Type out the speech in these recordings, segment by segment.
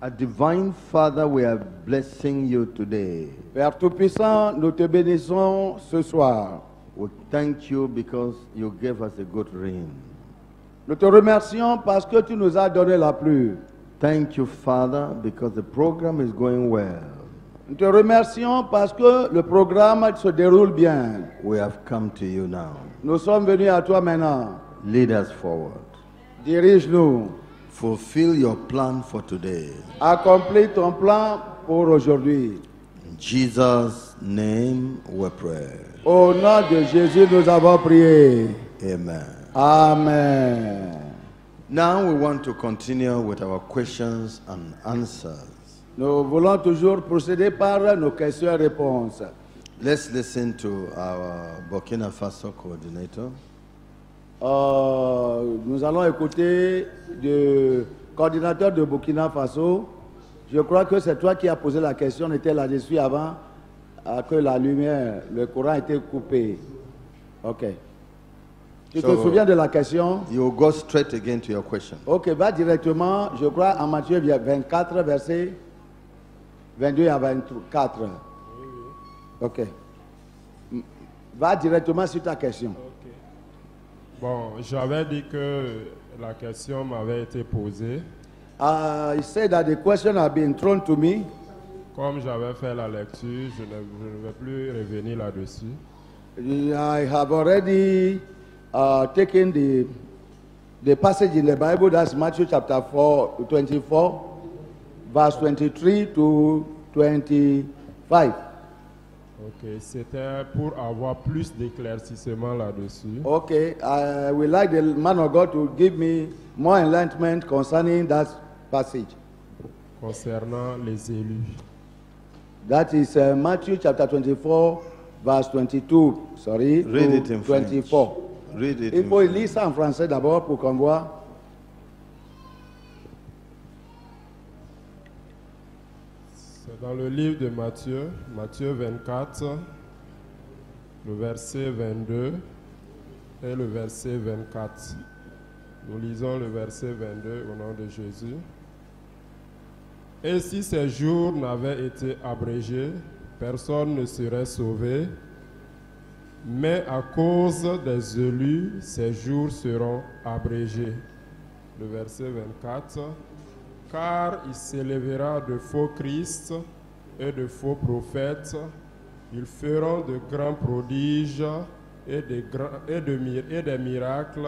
Our divine Father, we are blessing you today. Père Tout-Puissant, nous te bénissons ce soir. We thank you because you gave us a good rain. Nous te remercions parce que tu nous as donné la pluie. Thank you, Father, because the program is going well. Nous te remercions parce que le programme se déroule bien. We have come to you now. Nous sommes venus à toi maintenant. Lead us forward. Dirige-nous. Fulfill your plan for today. Accomplis ton plan pour aujourd'hui. In Jesus' name we pray. Au nom de Jésus, nous avons prié. Amen. Amen. Now we want to continue with our questions and answers. Nous voulons toujours procéder par nos questions et réponses. Let's listen to our Burkina Faso coordinator. Nous allons écouter le coordinateur de Burkina Faso. Je crois que c'est toi qui as posé la question. On était là-dessus avant que la lumière, le courant ait été coupé. Ok. Tu te souviens de la question? You go straight again to your question. Ok, va directement, je crois, en Matthieu 24, versets 22 à 24. Ok. Va directement sur ta question. Ok. Bon, j'avais dit que la question m'avait été posée. I said that the question had been thrown to me. Comme j'avais fait la lecture, je ne vais plus revenir là-dessus. I have already taken the passage in the Bible, that's Matthew chapter 24, verse 23 to 25. Ok, c'était pour avoir plus d'éclaircissement là-dessus. Okay, I would like the man of God to give me more enlightenment concerning that passage. Concernant les élus. That is Matthew chapter 24, verse 22. Sorry, Read to it in 24. French. Read it Il in faut French. lire ça en français d'abord pour qu'on voit. C'est dans le livre de Matthieu, Matthieu 24, le verset 22 et le verset 24. Nous lisons le verset 22 au nom de Jésus. Et si ces jours n'avaient été abrégés, personne ne serait sauvé, mais à cause des élus, ces jours seront abrégés. Le verset 24. Car il s'élèvera de faux Christ et de faux prophètes. Ils feront de grands prodiges et des miracles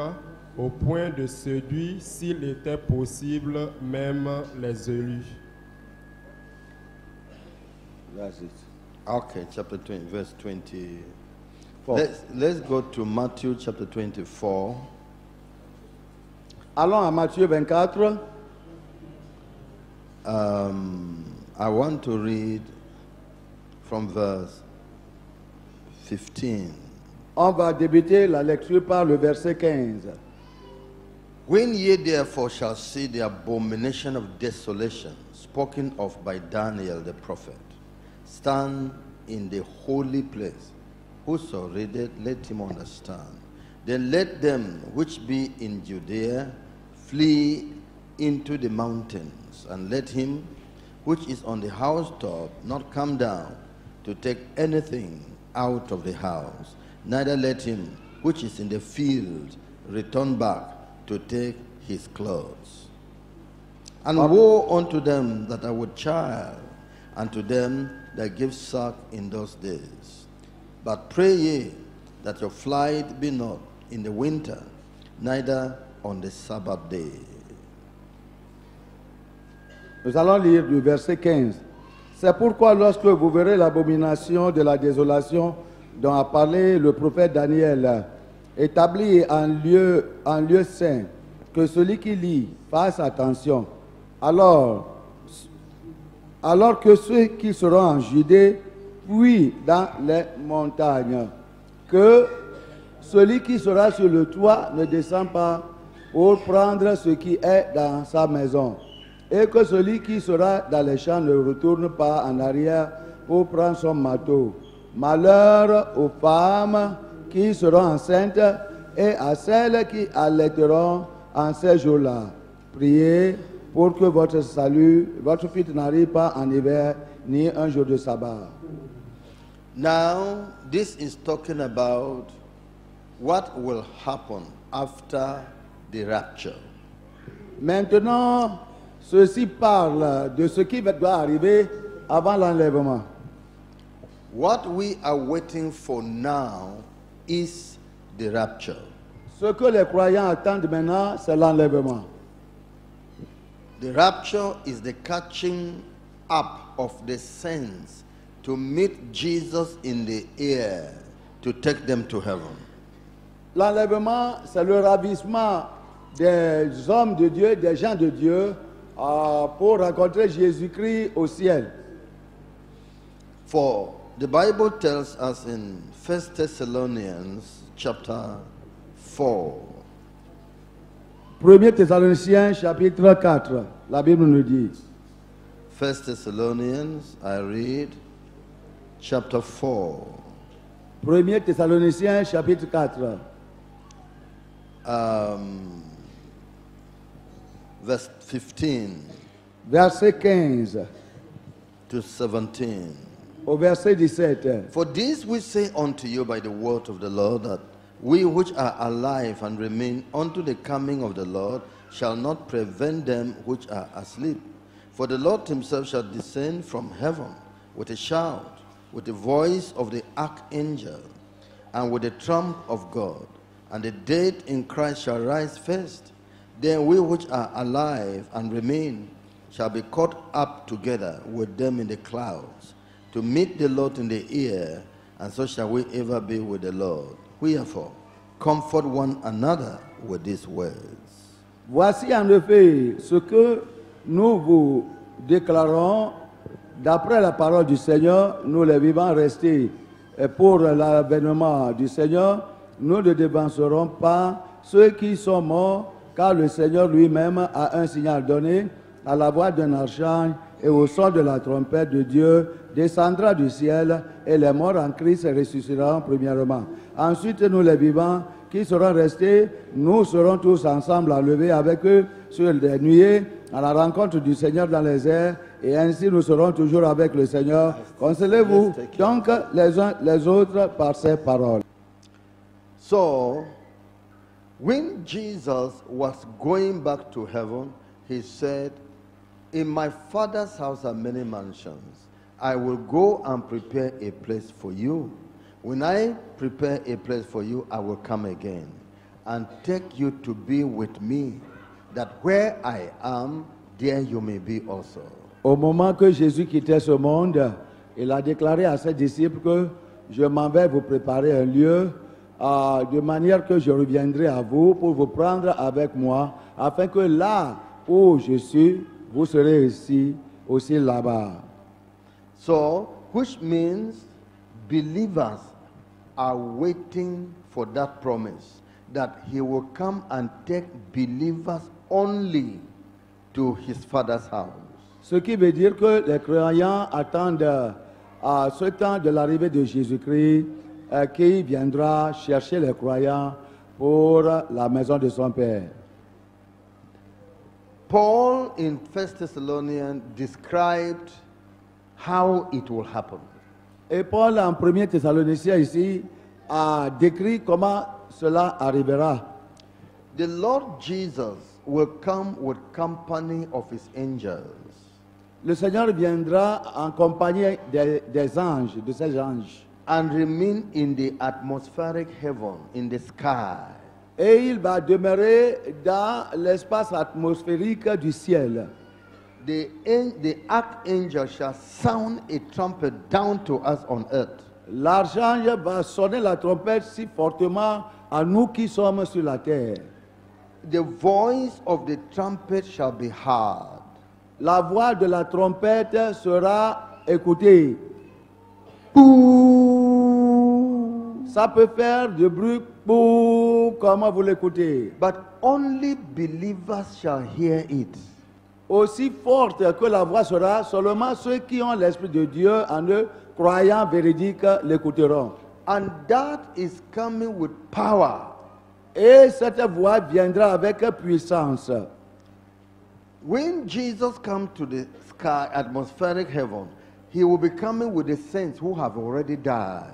au point de séduire, s'il était possible, même les élus. That's it. Okay, chapter 20, verse 24. Let's go to Matthew chapter 24. Allons à Matthieu 24. I want to read from verse 15. On va débuter la lecture par le verset 15. When ye therefore shall see the abomination of desolation spoken of by Daniel the prophet, stand in the holy place. Whoso readeth, let him understand. Then let them which be in Judea flee into the mountains, and let him which is on the housetop not come down to take anything out of the house, neither let him which is in the field return back to take his clothes. And woe unto them that are with child, and to them that give suck in those days. But pray ye that your flight be not in the winter, neither on the Sabbath day. Nous allons lire du verset 15. C'est pourquoi lorsque vous verrez l'abomination de la désolation dont a parlé le prophète Daniel, établi en lieu saint, que celui qui lit fasse attention. Alors que ceux qui seront en Judée fuient dans les montagnes, que celui qui sera sur le toit ne descend pas pour prendre ce qui est dans sa maison, et que celui qui sera dans les champs ne retourne pas en arrière pour prendre son marteau. Malheur aux femmes qui seront enceintes et à celles qui allaiteront en ces jours-là. Priez pour que votre salut, votre fuite n'arrive pas en hiver ni un jour de sabbat. Now, this is talking about what will happen after the rapture. Maintenant, ceci parle de ce qui doit arriver avant l'enlèvement. What we are waiting for now is the rapture. Ce que les croyants attendent maintenant, c'est l'enlèvement. The rapture is the catching up of the saints to meet Jesus in the air to take them to heaven. L'enlèvement, c'est le ravissement des hommes de Dieu, des gens de Dieu, pour rencontrer Jésus-Christ au ciel. For the Bible tells us in 1 Thessalonians chapter 4, 1 Thessaloniciens chapitre 4, la Bible nous dit, 1 Thessalonians, I read, chapter 4, 1 Thessaloniciens chapitre 4, verse 15 verset 15 to 17. au verset 17. For this we say unto you by the word of the Lord, that we which are alive and remain unto the coming of the Lord shall not prevent them which are asleep. For the Lord himself shall descend from heaven with a shout, with the voice of the archangel, and with the trump of God. And the dead in Christ shall rise first. Then we which are alive and remain shall be caught up together with them in the clouds, to meet the Lord in the air, and so shall we ever be with the Lord. Wherefore, comfort one another with these words. Voici en effet ce que nous vous déclarons d'après la parole du Seigneur, nous les vivants restés. Et pour l'avènement du Seigneur, nous ne dévancerons pas ceux qui sont morts, car le Seigneur lui-même a un signal donné, à la voix d'un archange et au son de la trompette de Dieu, descendra du ciel, et les morts en Christ ressusciteront premièrement. Ensuite, nous les vivants qui seront restés, nous serons tous ensemble enlevés avec eux sur les nuées, à la rencontre du Seigneur dans les airs, et ainsi nous serons toujours avec le Seigneur. Consolez-vous donc les uns les autres par ces paroles. So, when Jesus was going back to heaven, he said, in my Father's house are many mansions. I will go and prepare a place for you. When I prepare a place for you, I will come again and take you to be with me, that where I am, there you may be also. Au moment que Jésus quittait ce monde, il a déclaré à ses disciples que je m'en vais vous préparer un lieu, de manière que je reviendrai à vous pour vous prendre avec moi, afin que là où je suis, vous serez aussi là-bas. So, which means believers are waiting for that promise, that he will come and take believers only to his Father's house. Ce qui veut dire que les croyants attendent à ce temps de l'arrivée de Jésus-Christ qui viendra chercher les croyants pour la maison de son Père. Paul in 1 Thessalonians described how it will happen. Et Paul en 1 Thessaloniciens ici a décrit comment cela arrivera. The Lord Jesus will come with company of his angels. Le Seigneur viendra en compagnie des anges, de ses anges. And remain in the atmospheric heaven, in the sky. Et il va demeurer dans l'espace atmosphérique du ciel. The archangel shall sound a trumpet down to us on earth. L'archange va sonner la trompette si fortement à nous qui sommes sur la terre. The voice of the trumpet shall be heard. La voix de la trompette sera écoutée. Ça peut faire du bruit comment vous l'écoutez. But only believers shall hear it. Aussi forte que la voix sera, seulement ceux qui ont l'Esprit de Dieu en eux, croyants véridiques, l'écouteront. And that is coming with power. Et cette voix viendra avec puissance. When Jesus comes to the sky, atmospheric heaven, he will be coming with the saints who have already died.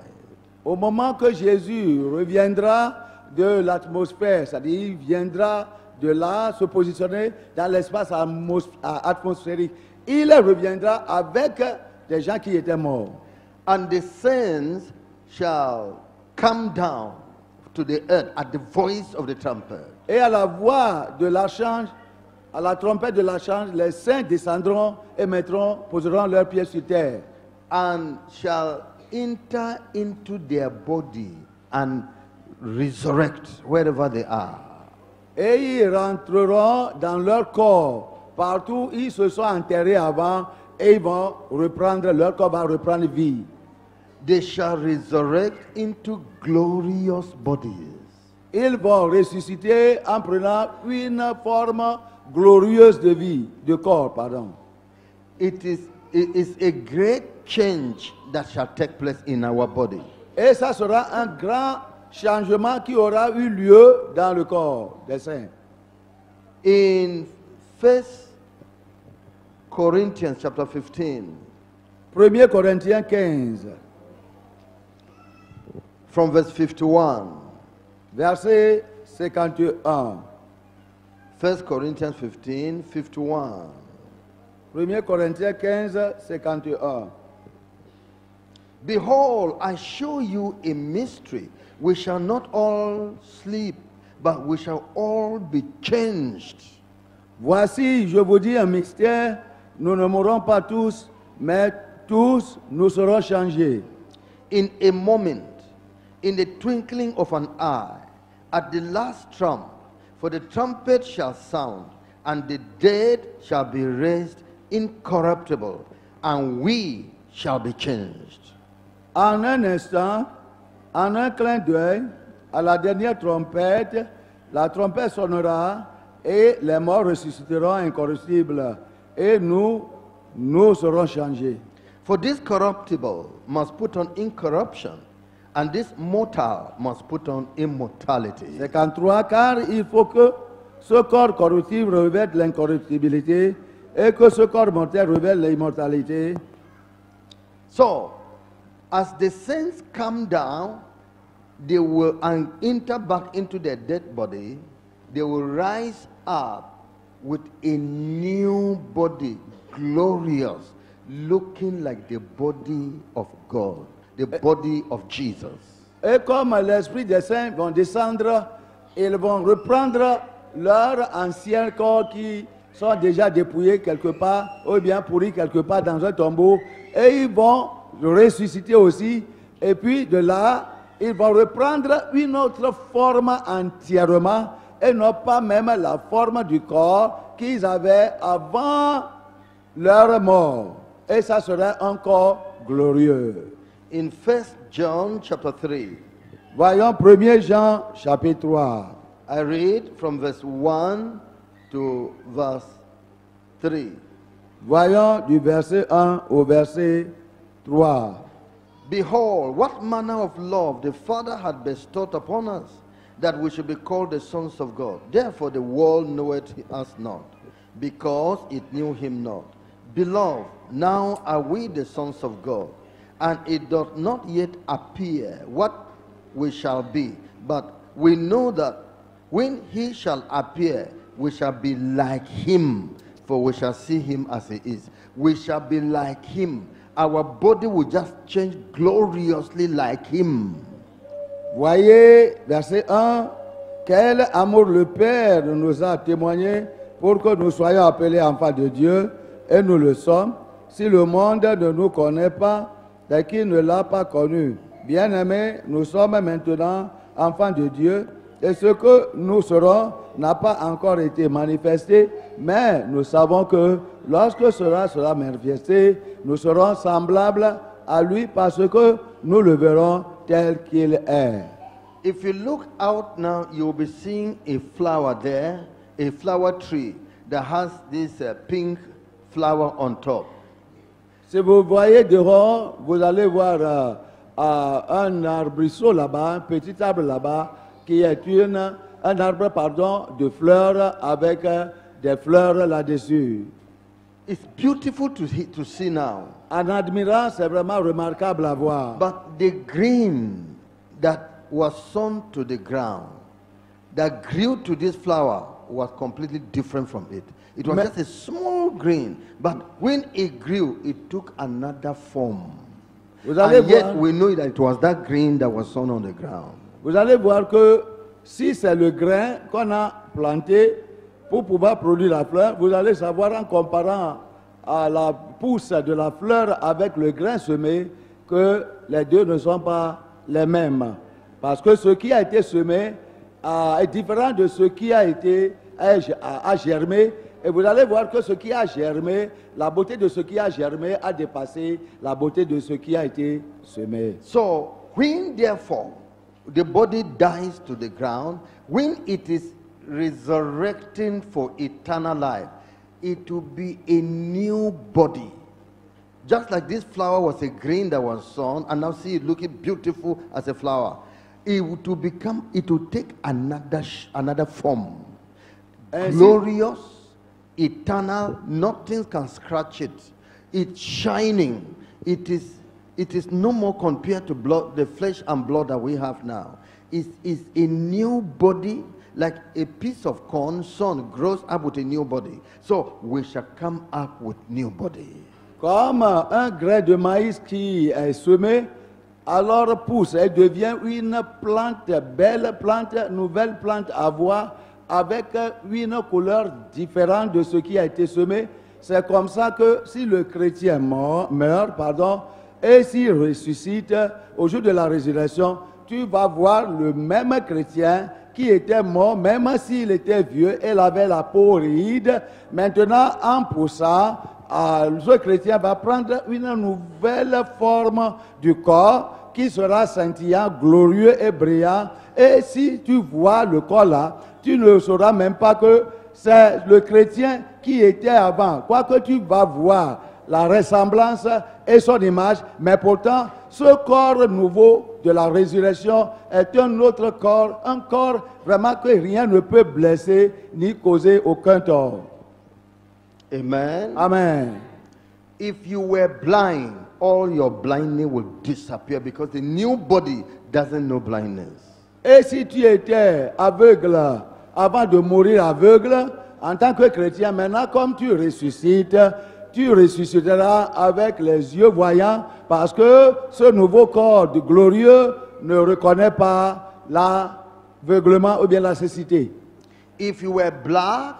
Au moment que Jésus reviendra de l'atmosphère, c'est-à-dire il viendra de là se positionner dans l'espace atmosphérique, il reviendra avec des gens qui étaient morts. And the saints shall come down to the earth at the voice of the trumpet. Et à la voix de l'archange, à la trompette de l'archange, les saints descendront et poseront leurs pieds sur terre. And shall enter into their body and resurrect wherever they are. Et ils rentreront dans leur corps, partout où ils se sont enterrés avant, et ils vont reprendre, leur corps va reprendre vie. They shall resurrect into glorious bodies. Ils vont ressusciter en prenant une forme glorieuse de vie, de corps, pardon. It is a great change that shall take place in our body. Et ça sera un grand changement qui aura eu lieu dans le corps des saints. In 1 Corinthians chapter 15, 1 Corinthiens 15, from verse 51. verset 51. 1 Corinthians 15, 51. 1 Corinthiens 15, 51. Behold, I show you a mystery. We shall not all sleep, but we shall all be changed. Voici, je vous dis un mystère, nous ne mourrons pas tous, mais tous nous serons changés. In a moment, in the twinkling of an eye, at the last trump, for the trumpet shall sound, and the dead shall be raised incorruptible, and we shall be changed. En un instant, en un clin d'œil, à la dernière trompette, la trompette sonnera et les morts ressusciteront incorruptibles et nous serons changés. For this corruptible must put on incorruption, and this mortal must put on immortality. 53, car il faut que ce corps corruptible revête l'incorruptibilité et que ce corps mortel revête l'immortalité. So, as the saints come down, they will enter back into their dead body. They will rise up with a new body, glorious, looking like the body of God, the body of Jesus. Et comme l'Esprit des saints vont descendre, ils vont reprendre leur ancien corps qui sont déjà dépouillés quelque part, ou bien pourris quelque part dans un tombeau, et ils vont ressusciter aussi, et puis de là, ils vont reprendre une autre forme entièrement, et non pas même la forme du corps qu'ils avaient avant leur mort. Et ça serait encore glorieux. In 1 John chapter 3, Voyons 1 Jean chapitre 3. I read from verse 1 to verse 3. Voyons du verset 1 au verset 3. Behold, what manner of love the Father had bestowed upon us, that we should be called the sons of God. Therefore the world knoweth us not, because it knew him not. Beloved, now are we the sons of God, and it doth not yet appear what we shall be, but we know that when he shall appear, we shall be like him, for we shall see him as he is. We shall be like him. Our body will just change gloriously like him. Voyez, verset 1, quel amour le Père nous a témoigné pour que nous soyons appelés enfants de Dieu, et nous le sommes. Si le monde ne nous connaît pas, c'est qu'il ne l'a pas connu. Bien-aimés, nous sommes maintenant enfants de Dieu, et ce que nous serons n'a pas encore été manifesté, mais nous savons que lorsque cela sera manifesté, nous serons semblables à lui parce que nous le verrons tel qu'il est. If you look out now, you'll be seeing a flower there, a flower tree that has this pink flower on top. Si vous voyez dehors, vous allez voir un arbrisseau là-bas, un petit arbre là-bas, qui est un arbre de fleurs avec des fleurs là-dessus. It's beautiful to see now. En admirant, c'est vraiment remarquable à voir. But the green that was sown to the ground, that grew to this flower, was completely different from it. It was just a small green, but when it grew, it took another form. Vous allez And yet voir, we know that it was that green that was sown on the ground. vous allez voir que si c'est le grain qu'on a planté pour pouvoir produire la fleur, vous allez savoir en comparant à la pousse de la fleur avec le grain semé que les deux ne sont pas les mêmes. Parce que ce qui a été semé est différent de ce qui a germé. Et vous allez voir que ce qui a germé, la beauté de ce qui a germé a dépassé la beauté de ce qui a été semé. So, when therefore the body dies to the ground, when it is resurrecting for eternal life, it will be a new body. Just like this flower was a green that was sown, and now see it looking beautiful as a flower. It will take another form. Glorious, eternal, nothing can scratch it. It's shining. It is no more compared to blood, the flesh and blood that we have now. It's a new body, like a piece of corn sown grows up with a new body. So we shall come up with new body. Comme un grain de maïs qui est semé, alors pousse et devient une plante, belle plante, nouvelle plante à voir, avec une couleur différente de ce qui a été semé. C'est comme ça que si le chrétien meurt, et s'il ressuscite au jour de la résurrection, tu vas voir le même chrétien qui était mort, même s'il était vieux, il avait la peau ride. Maintenant, en poussant, ce chrétien va prendre une nouvelle forme du corps qui sera scintillant, glorieux et brillant. Et si tu vois le corps là, tu ne sauras même pas que c'est le chrétien qui était avant. Quoique tu vas voir la ressemblance et son image, mais pourtant, ce corps nouveau de la résurrection est un autre corps, un corps vraiment que rien ne peut blesser ni causer aucun tort. Amen. Amen. If you were blind, all your blindness will disappear because the new body doesn't know blindness. Et si tu étais aveugle avant de mourir aveugle, en tant que chrétien, maintenant comme tu ressuscites, tu ressusciteras avec les yeux voyants parce que ce nouveau corps glorieux ne reconnaît pas l'aveuglement ou bien la cécité. If you were black,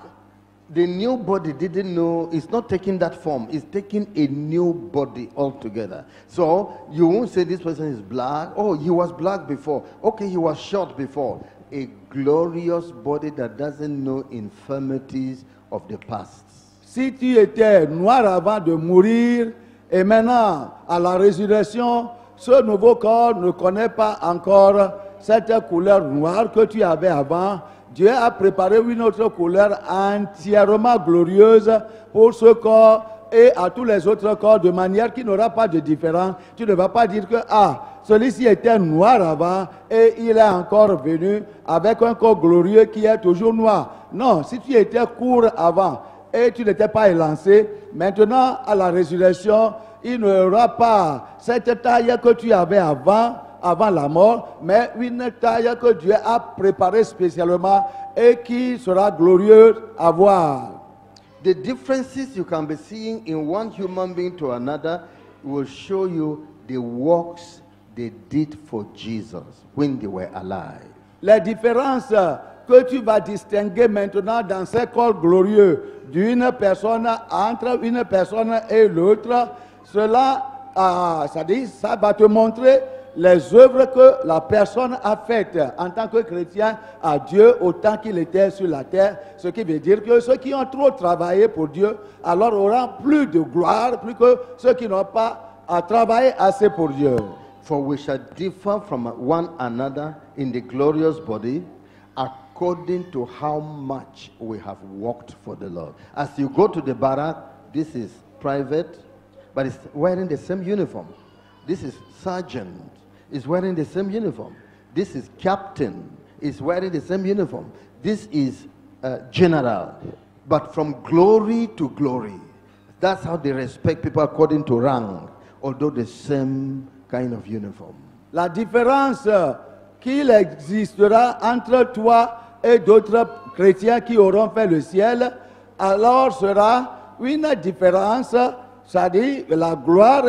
the new body didn't know, it's not taking that form, it's taking a new body altogether. So you won't say this person is black. Oh, he was black before. Okay, he was short before. A glorious body that doesn't know infirmities of the past. Si tu étais noir avant de mourir et maintenant à la résurrection, ce nouveau corps ne connaît pas encore cette couleur noire que tu avais avant. Dieu a préparé une autre couleur entièrement glorieuse pour ce corps et à tous les autres corps de manière qu'il n'aura pas de différence. Tu ne vas pas dire que celui-ci était noir avant et il est encore venu avec un corps glorieux qui est toujours noir. Non, si tu étais court avant et tu n'étais pas élancé, maintenant à la résurrection, il n'y aura pas cette taille que tu avais avant la mort, mais une taille que Dieu a préparée spécialement et qui sera glorieuse à voir. The differences you can be seeing in one human being to another will show you the works they did for Jesus when they were alive. Les différences que tu vas distinguer maintenant dans ces corps glorieux d'une personne entre une personne et l'autre, cela, ça va te montrer les œuvres que la personne a faites en tant que chrétien à Dieu autant qu'il était sur la terre. Ce qui veut dire que ceux qui ont trop travaillé pour Dieu, alors auront plus de gloire, plus que ceux qui n'ont pas travaillé assez pour Dieu. For we shall differ from one another in the glorious body according to how much we have worked for the Lord. As you go to the barrack, this is private, but it's wearing the same uniform. This is sergeant, is wearing the same uniform. This is captain, is wearing the same uniform. This is general. but from glory to glory. That's how they respect people according to rank, although the same kind of uniform. La différence qu'il existera entre toi et d'autres chrétiens qui auront fait le ciel, alors sera une différence, c'est-à-dire la gloire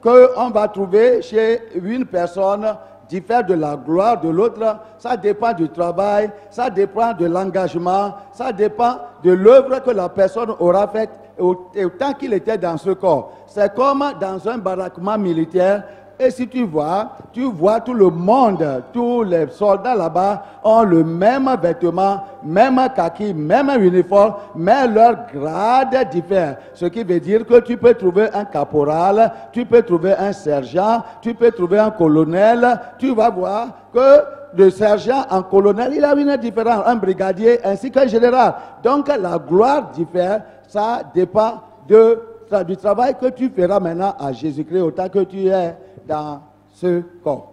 qu'on va trouver chez une personne diffère de la gloire de l'autre. Ça dépend du travail, ça dépend de l'engagement, ça dépend de l'œuvre que la personne aura faite autant qu'il était dans ce corps. C'est comme dans un baraquement militaire. Et si tu vois tout le monde, tous les soldats là-bas ont le même vêtement, même kaki, même uniforme, mais leur grade diffère. Ce qui veut dire que tu peux trouver un caporal, tu peux trouver un sergent, tu peux trouver un colonel. Tu vas voir que le sergent en colonel, il a une différence, un brigadier ainsi qu'un général. Donc la gloire diffère, ça dépend du travail que tu feras maintenant à Jésus-Christ autant que tu es dans ce corps.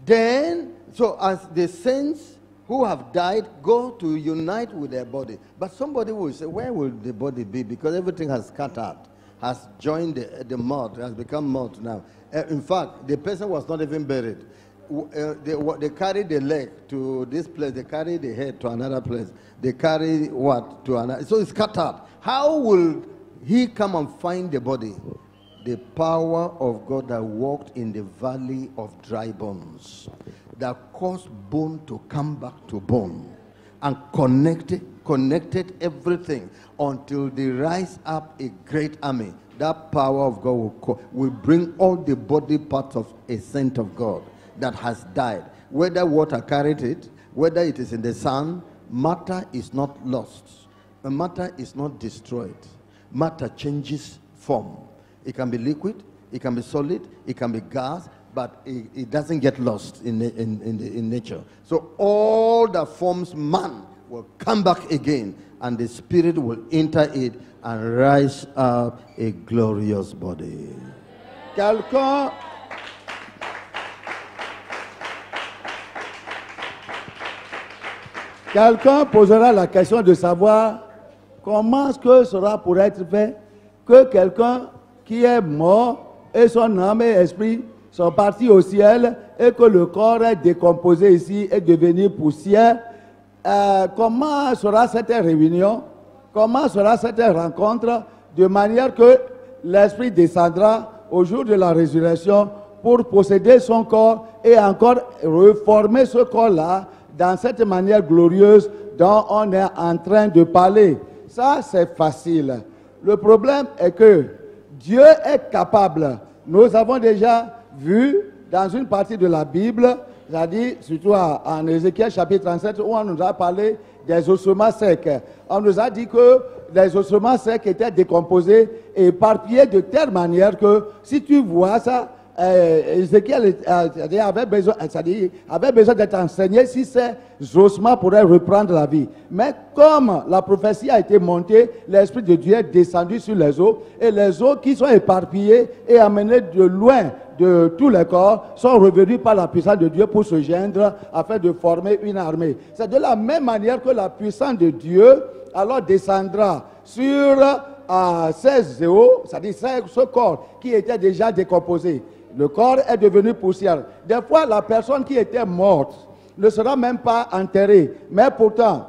Then, so as the saints who have died go to unite with their body, but somebody will say, where will the body be? Because everything has scattered, has joined the mud, has become mud now. In fact, the person was not even buried. They carry the leg to this place, they carry the head to another place, they carry what to another. So it's scattered. How will he come and find the body? The power of God that walked in the valley of dry bones, that caused bone to come back to bone, and connected everything until they rise up a great army. That power of God will bring all the body parts of a saint of God that has died. Whether water carried it, whether it is in the sun, matter is not lost. Matter is not destroyed. Matter changes form. It can be liquid, it can be solid, it can be gas, but it doesn't get lost in nature. So all that forms man will come back again, and the spirit will enter it and rise up a glorious body. Quelqu'un posera la question de savoir comment est-ce que cela pourrait être fait que quelqu'un qui est mort et son âme et esprit sont partis au ciel et que le corps est décomposé ici et devenu poussière. Comment sera cette réunion? Comment sera cette rencontre? De manière que l'esprit descendra au jour de la résurrection pour posséder son corps et encore reformer ce corps-là dans cette manière glorieuse dont on est en train de parler. Ça, c'est facile. Le problème est que Dieu est capable. Nous avons déjà vu dans une partie de la Bible, c'est-à-dire surtout en Ézéchiel chapitre 37, où on nous a parlé des ossements secs. On nous a dit que les ossements secs étaient décomposés et éparpillés de telle manière que si tu vois ça, Ézéchiel avait besoin d'être enseigné si ces ossements pourraient reprendre la vie. Mais comme la prophétie a été montée, l'Esprit de Dieu est descendu sur les eaux, et les eaux qui sont éparpillées et amenées de loin de tous les corps sont revenus par la puissance de Dieu pour se joindre afin de former une armée. C'est de la même manière que la puissance de Dieu alors descendra sur ces eaux, c'est-à-dire ce corps qui était déjà décomposé. Le corps est devenu poussière. Des fois, la personne qui était morte ne sera même pas enterrée. Mais pourtant,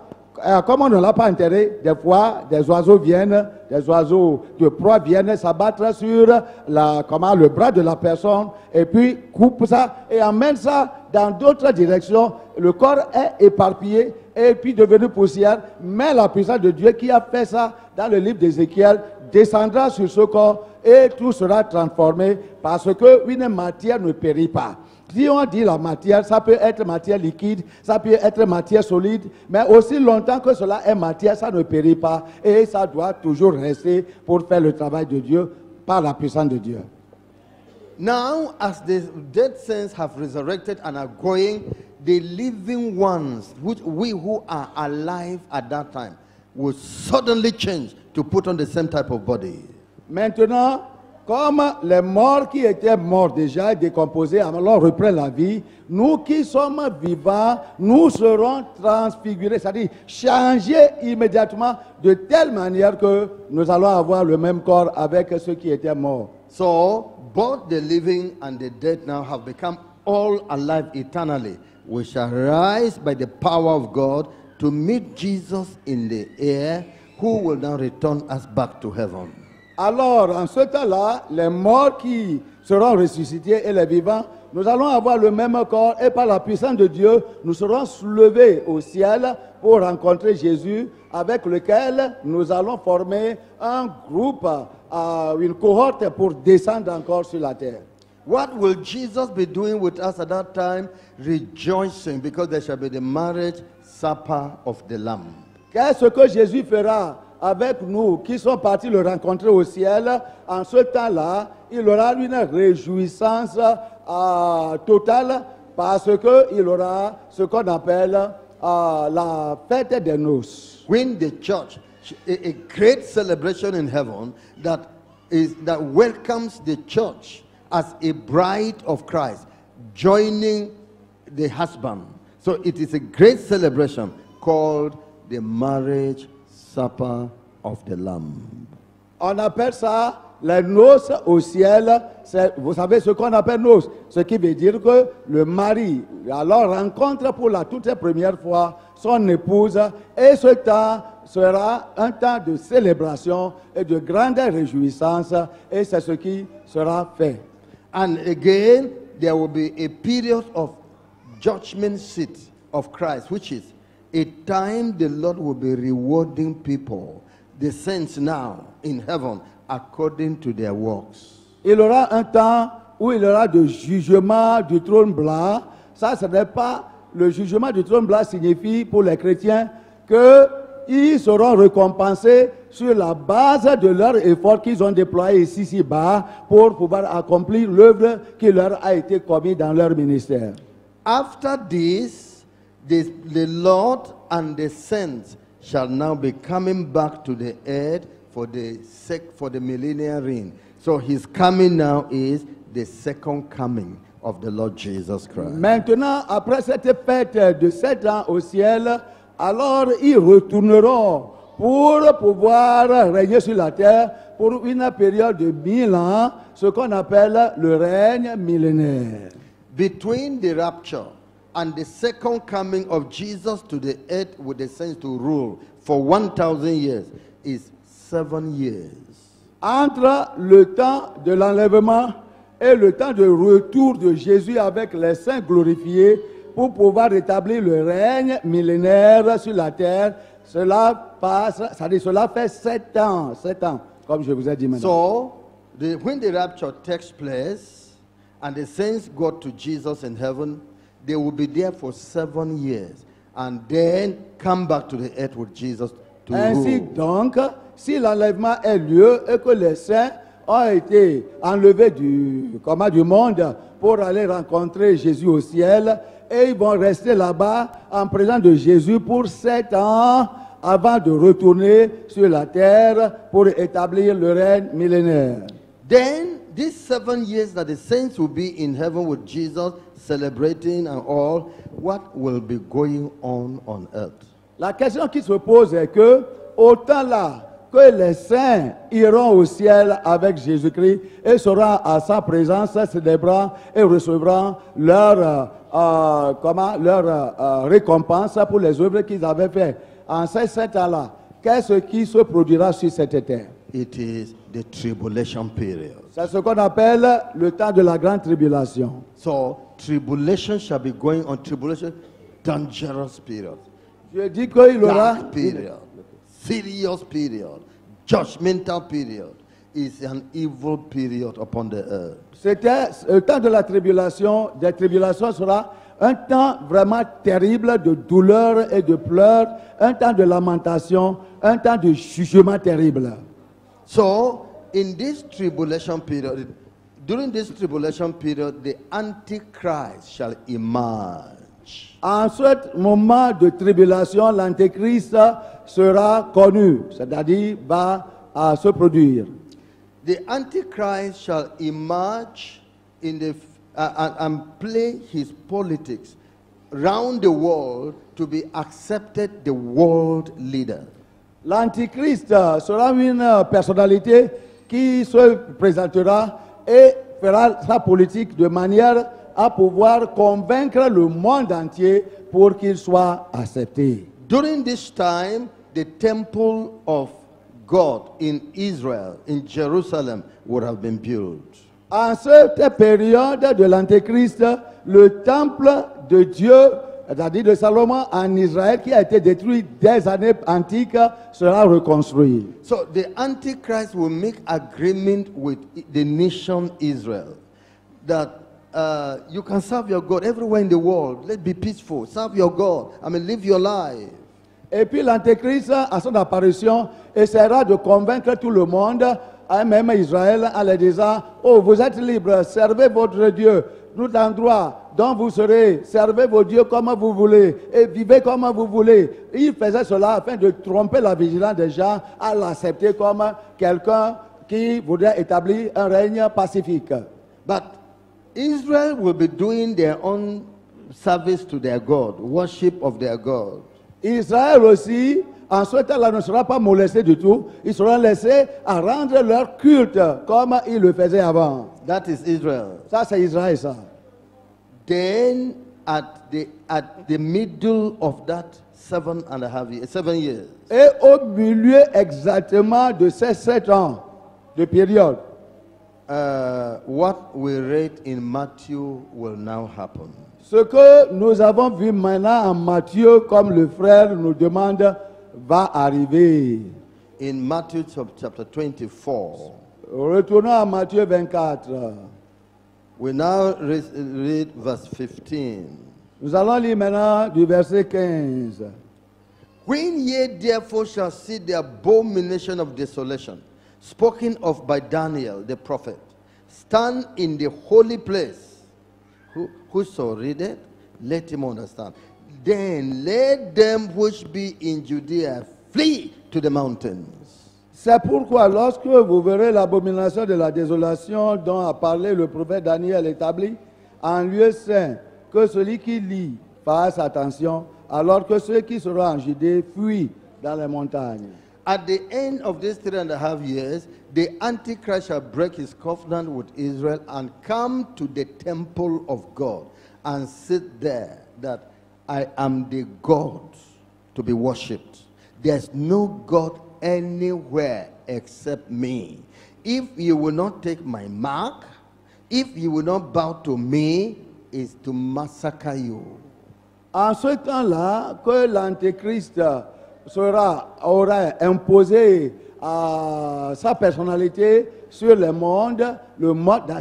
comme on ne l'a pas enterré, des fois, des oiseaux de proie viennent s'abattre sur le bras de la personne et puis coupent ça et amènent ça dans d'autres directions. Le corps est éparpillé et puis devenu poussière. Mais la puissance de Dieu qui a fait ça dans le livre d'Ézéchiel descendra sur ce corps et tout sera transformé parce qu'une matière ne périt pas. Si on dit la matière, ça peut être matière liquide, ça peut être matière solide, mais aussi longtemps que cela est matière, ça ne périt pas et ça doit toujours rester pour faire le travail de Dieu par la puissance de Dieu. Now, as the dead saints have resurrected and are going, the living ones, which we who are alive at that time, will suddenly change to put on the same type of body. Maintenant, comme les morts qui étaient morts déjà, décomposés, alors reprennent la vie, nous qui sommes vivants, nous serons transfigurés, c'est-à-dire changés immédiatement de telle manière que nous allons avoir le même corps avec ceux qui étaient morts. So, both the living and the dead now have become all alive eternally. We shall rise by the power of God to meet Jesus in the air, who will now return us back to heaven. Alors, en ce temps-là, les morts qui seront ressuscités et les vivants, nous allons avoir le même corps et par la puissance de Dieu, nous serons soulevés au ciel pour rencontrer Jésus, avec lequel nous allons former un groupe, une cohorte pour descendre encore sur la terre. What will Jesus be doing with us at that time? Rejoicing, because there shall be the marriage supper of the Lamb. Qu'est-ce que Jésus fera avec nous qui sommes partis le rencontrer au ciel? En ce temps-là, il aura une réjouissance totale parce qu'il aura ce qu'on appelle la fête des noces. When the church, a great celebration in heaven that welcomes the church as a bride of Christ, joining the husband. So it is a great celebration called the marriage supper of the Lamb. On appelle ça les noces au ciel. Vous savez ce qu'on appelle noces, ce qui veut dire que le mari alors rencontre pour la toute première fois son épouse, et ce temps sera un temps de célébration et de grande réjouissance, et c'est ce qui sera fait. And again, there will be a period of judgment seat of Christ, which is a time the Lord will be rewarding people, the saints now in heaven, according to their works. Il y aura un temps où il y aura de jugement du trône blanc. Ça, ce n'est pas le jugement du trône blanc signifie pour les chrétiens qu'ils seront récompensés sur la base de leur effort qu'ils ont déployé ici-bas pour pouvoir accomplir l'œuvre qui leur a été commise dans leur ministère. After this, the Lord and the saints shall now be coming back to the earth for the millennial reign. So his coming now is the second coming of the Lord Jesus Christ. Maintenant, après cette fête de 7 ans au ciel, alors ils retourneront pour pouvoir régner sur la terre pour une période de 1000 ans, ce qu'on appelle le règne millénaire. Between the rapture and the second coming of Jesus to the earth with the saints to rule for 1,000 years is 7 years. Entre le temps de l'enlèvement et le temps de retour de Jésus avec les saints glorifiés pour pouvoir rétablir le règne millénaire sur la terre, cela fait 7 ans, comme je vous ai dit maintenant. So, when the rapture takes place and the saints go to Jesus in heaven, they will be there for 7 years and then come back to the earth with Jesus to Ainsi rule. donc, si l'enlèvement a lieu et que les saints ont été enlevés du monde pour aller rencontrer Jésus au ciel, et ils vont rester là-bas en présence de Jésus pour 7 ans avant de retourner sur la terre pour établir le règne millénaire. Then, these 7 years that the saints will be in heaven with Jesus, celebrating and all, what will be going on earth? La question qui se pose est que, autant là que les saints iront au ciel avec Jésus-Christ et seront à sa présence, célébrant et recevront leur récompense pour les œuvres qu'ils avaient faites en ces 7 ans-là. Qu'est-ce qui se produira sur cette terre? It is the tribulation period. C'est ce qu'on appelle le temps de la grande tribulation. So, tribulation shall be going on. Tribulation, dangerous period. Je dis qu'il y aura Dark period. Serious period. Judgmental period. Is an evil period upon the earth. C'était le temps de la tribulation. Des tribulations sera un temps vraiment terrible de douleur et de pleurs, un temps de lamentation, un temps de jugement terrible. So, in this tribulation period, during this tribulation period, the Antichrist shall emerge. En ce moment de tribulation, l'Antéchrist sera connu, c'est-à-dire va se produire. The Antichrist shall emerge in the and play his politics round the world to be accepted the world leader. L'Antichrist sera une personnalité qui se présentera et fera sa politique de manière à pouvoir convaincre le monde entier pour qu'il soit accepté. During this time, the temple of God in Israel, in Jerusalem, would have been built. En cette période de l'Antéchrist, le temple de Dieu, c'est-à-dire de Salomon en Israël, qui a été détruit des années antiques, sera reconstruit. So the Antichrist will make agreement with the nation Israel that you can serve your God everywhere in the world. Let's be peaceful. Serve your God. Live your life. Et puis l'Antéchrist, à son apparition, essaiera de convaincre tout le monde, même Israël, en leur disant, oh, vous êtes libres, servez votre Dieu, tout endroit dont vous serez, servez vos dieux comme vous voulez, et vivez comme vous voulez. Il faisait cela afin de tromper la vigilance des gens à l'accepter comme quelqu'un qui voudrait établir un règne pacifique. But Israel will be doing their own service to their God, worship of their God. Israël aussi, en ce temps-là, ne sera pas molesté du tout. Ils seront laissés à rendre leur culte comme ils le faisaient avant. That is Israel. Ça, c'est Israël, ça. Then, at the middle of that 7 years, Et au milieu exactement de ces 7 ans de période, what we read in Matthew will now happen. ce que nous avons vu maintenant en Matthieu, comme le frère nous demande, va arriver. In Matthew chapter 24, Retournons à Matthieu 24. we now read verse 15. Nous allons lire maintenant du verset 15. When ye therefore shall see the abomination of desolation, spoken of by Daniel the prophet, stand in the holy place. Whoso readeth, let him understand. Then let them which be in Judea flee to the mountains. C'est pourquoi lorsque vous verrez l'abomination de la désolation dont a parlé le prophète Daniel établi en lieu saint, que celui qui lit fasse attention, alors que ceux qui seront en Judée fuient dans les montagnes. At the end of these 3.5 years, the Antichrist shall break his covenant with Israel and come to the temple of God and sit there, that I am the God to be worshipped. There's no God anywhere except me. If you will not take my mark, if you will not bow to me, is to massacre you. En ce temps-là, que l'Antéchrist aura imposé sa personnalité sur le monde,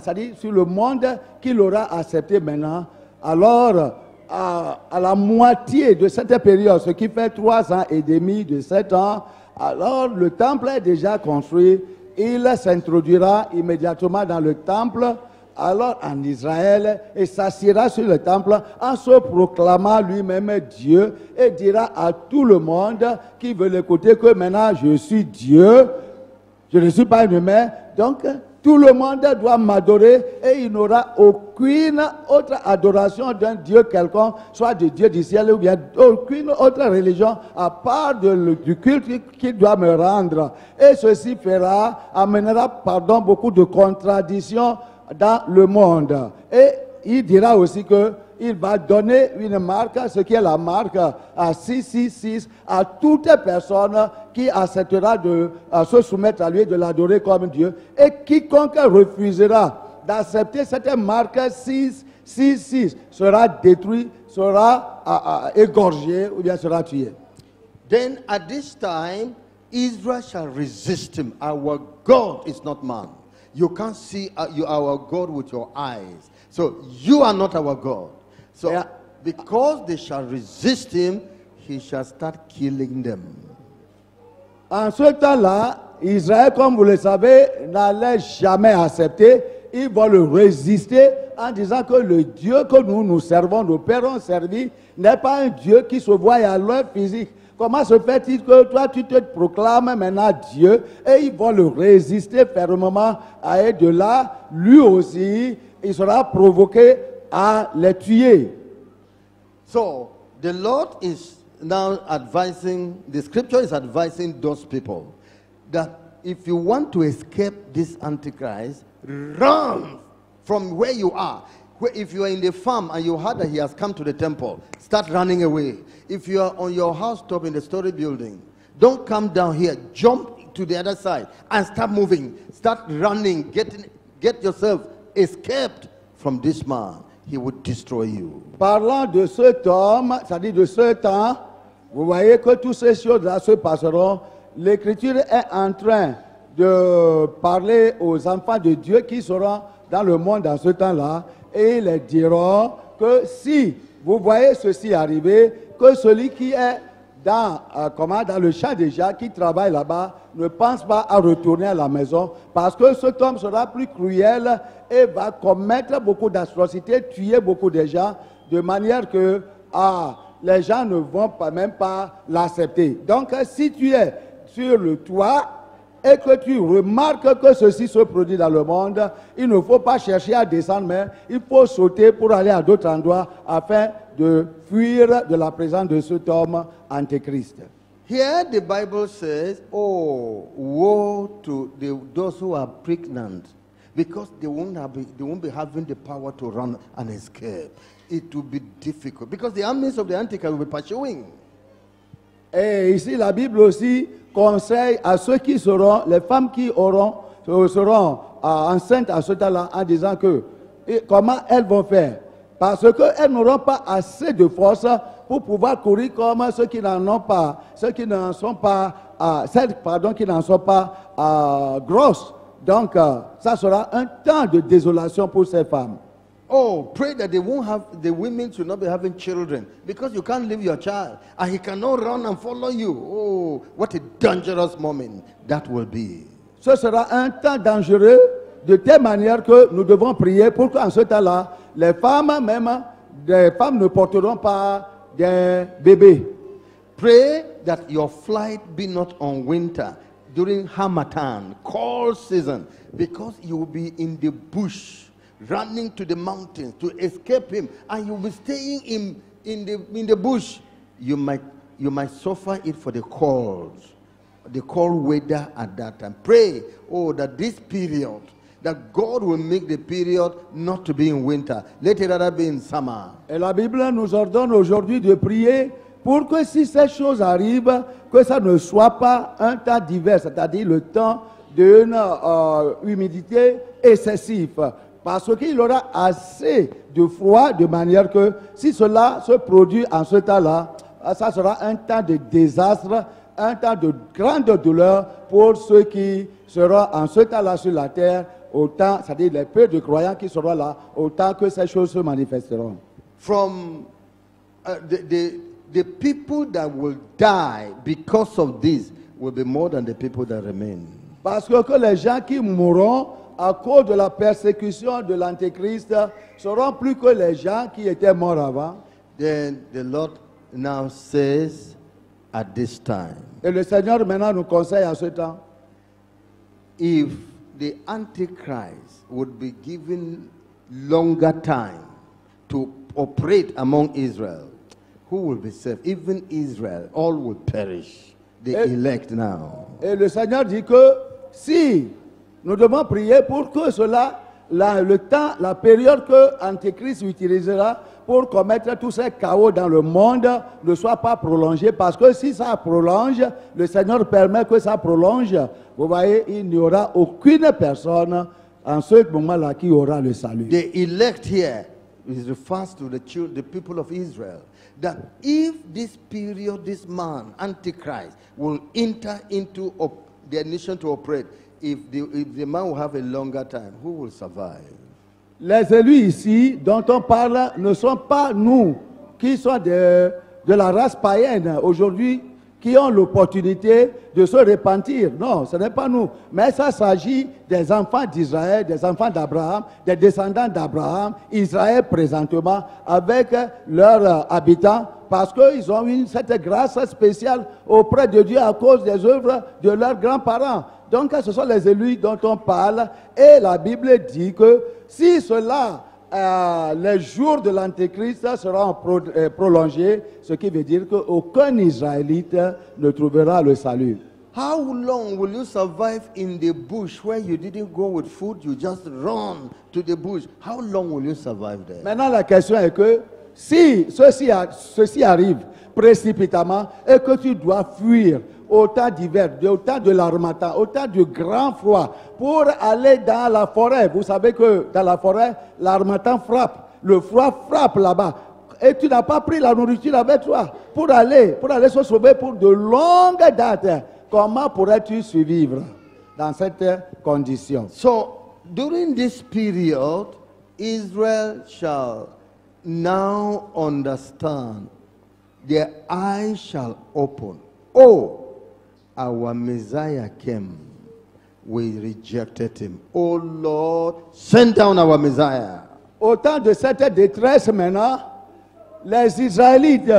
c'est-à-dire sur le monde qu'il aura accepté maintenant, alors à la moitié de cette période, ce qui fait 3 ans et demi de 7 ans, alors le temple est déjà construit, il s'introduira immédiatement dans le temple, alors en Israël, et s'assiera sur le temple en se proclamant lui-même Dieu et dira à tout le monde qui veut l'écouter que maintenant je suis Dieu, je ne suis pas un humain, donc tout le monde doit m'adorer et il n'aura aucune autre adoration d'un Dieu quelconque, soit du Dieu du ciel ou bien aucune autre religion à part du culte qu'il doit me rendre. Et ceci amènera beaucoup de contradictions dans le monde. Et il dira aussi qu'il va donner une marque, ce qui est la marque à 666, à toute personne qui acceptera de se soumettre à lui, de l'adorer comme Dieu. Et quiconque refusera d'accepter cette marque 666 sera détruit, sera égorgé ou bien sera tué. Then at this time, Israel shall resist him. Our God is not man. You can't see our God with your eyes. So you are not our God. So because they shall resist him, he shall start killing them. En ce temps-là, Israël, comme vous le savez, n'allait jamais accepter. Ils vont le résister en disant que le Dieu que nous servons, nos pères ont servi, n'est pas un Dieu qui se voit à l'œil physique. comment se fait-il que toi tu te proclames maintenant Dieu et ils vont le résister fermement et de là, lui aussi, il sera provoqué à les tuer. So, the Lord is now advising, the scripture is advising those people that if you want to escape this Antichrist, run from where you are. If you are in the farm and you heard that he has come to the temple, start running away. If you are on your housetop in the story building, don't come down here. Jump to the other side and start moving. Start running. Get yourself escaped from this man. He would destroy you. Parlant de cet homme, c'est-à-dire de ce temps, vous voyez que toutes ces choses-là se passeront. L'Écriture est en train de parler aux enfants de Dieu qui seront dans le monde dans ce temps-là et ils leur diront que si vous voyez ceci arriver, que celui qui est dans le champ déjà, qui travaille là-bas, ne pense pas à retourner à la maison parce que cet homme sera plus cruel et va commettre beaucoup d'atrocités, tuer beaucoup de gens, de manière que les gens ne vont même pas l'accepter. Donc, si tu es sur le toit et que tu remarques que ceci se produit dans le monde, il ne faut pas chercher à descendre, mais il faut sauter pour aller à d'autres endroits afin de fuir de la présence de cet homme antéchrist. Here the Bible says, oh, woe to those who are pregnant, because they won't be having the power to run and escape. It will be difficult, because the armies of the Antichrist will be pursuing. Et ici, la Bible aussi conseille à ceux qui seront, les femmes qui seront enceintes à ce temps-là, en disant que comment elles vont faire. Parce qu'elles n'auront pas assez de force pour pouvoir courir comme ceux qui n'en ont pas, celles qui n'en sont pas grosses. Donc, ça sera un temps de désolation pour ces femmes. Oh, pray that the women should not be having children, because you can't leave your child and he cannot run and follow you. Oh, what a dangerous moment that will be. Ce sera un temps dangereux de telle manière que nous devons prier pour qu'en ce temps-là, les femmes ne porteront pas des bébés. Pray that your flight be not on winter during Harmattan, cold season, because you will be in the bush, running to the mountains to escape him, and you will be staying in the bush. You might suffer it for the cold weather at that time. Pray, that this period, that God will make the period not to be in winter. Let it rather be in summer. Et la Bible nous ordonne aujourd'hui de prier pour que si ces choses arrivent, que ça ne soit pas un temps d'hiver, c'est-à-dire le temps d'une humidité excessive. Parce qu'il aura assez de froid de manière que si cela se produit en ce temps-là, ça sera un temps de désastre, un temps de grande douleur pour ceux qui seront en ce temps-là sur la terre, autant, c'est-à-dire les peu de croyants qui seront là, autant que ces choses se manifesteront. From the people that will die because of this will be more than the people that remain. Parce que les gens qui mourront à cause de la persécution de l'Antéchrist seront plus que les gens qui étaient morts avant. Then the Lord now says at this time, et le Seigneur maintenant nous conseille à ce temps, if the Antichrist would be given longer time to operate among Israel, who will be saved? Even Israel, all will perish. The elect now. Et le Seigneur dit que si nous devons prier pour que cela, le temps, la période que l'Antéchrist utilisera pour commettre tous ces chaos dans le monde ne soit pas prolongé. Parce que si ça prolonge, le Seigneur permet que ça prolonge. Vous voyez, il n'y aura aucune personne en ce moment-là qui aura le salut. The elect here refers to the people of Israel. That if this period, this man, Antichrist, will enter into their nation to operate, if the man will have a longer time, who will survive? Les élus ici dont on parle ne sont pas nous qui sommes de la race païenne aujourd'hui qui ont l'opportunité de se repentir. Non, ce n'est pas nous. Mais ça s'agit des enfants d'Israël, des enfants d'Abraham, des descendants d'Abraham, Israël présentement, avec leurs habitants, parce qu'ils ont eu cette grâce spéciale auprès de Dieu à cause des œuvres de leurs grands-parents. Donc, ce sont les élus dont on parle. Et la Bible dit que si cela, les jours de l'Antéchrist seront prolongés, ce qui veut dire qu'aucun Israélite ne trouvera le salut. How long will you survive in the bush where you didn't go with food, you just run to the bush? How long will you survive there? Maintenant, la question est que si ceci arrive précipitamment et que tu dois fuir au temps d'hiver, au temps de l'harmattan, au temps du grand froid, pour aller dans la forêt. Vous savez que dans la forêt, l'harmattan frappe, le froid frappe là-bas. Et tu n'as pas pris la nourriture avec toi pour aller se sauver pour de longues dates. Comment pourrais-tu survivre dans cette condition? So, during this period, Israel shall now understand, their eyes shall open. Oh, our Messiah came, we rejected him. Oh Lord, send down our Messiah. Au temps de cette détresse maintenant, les Israélites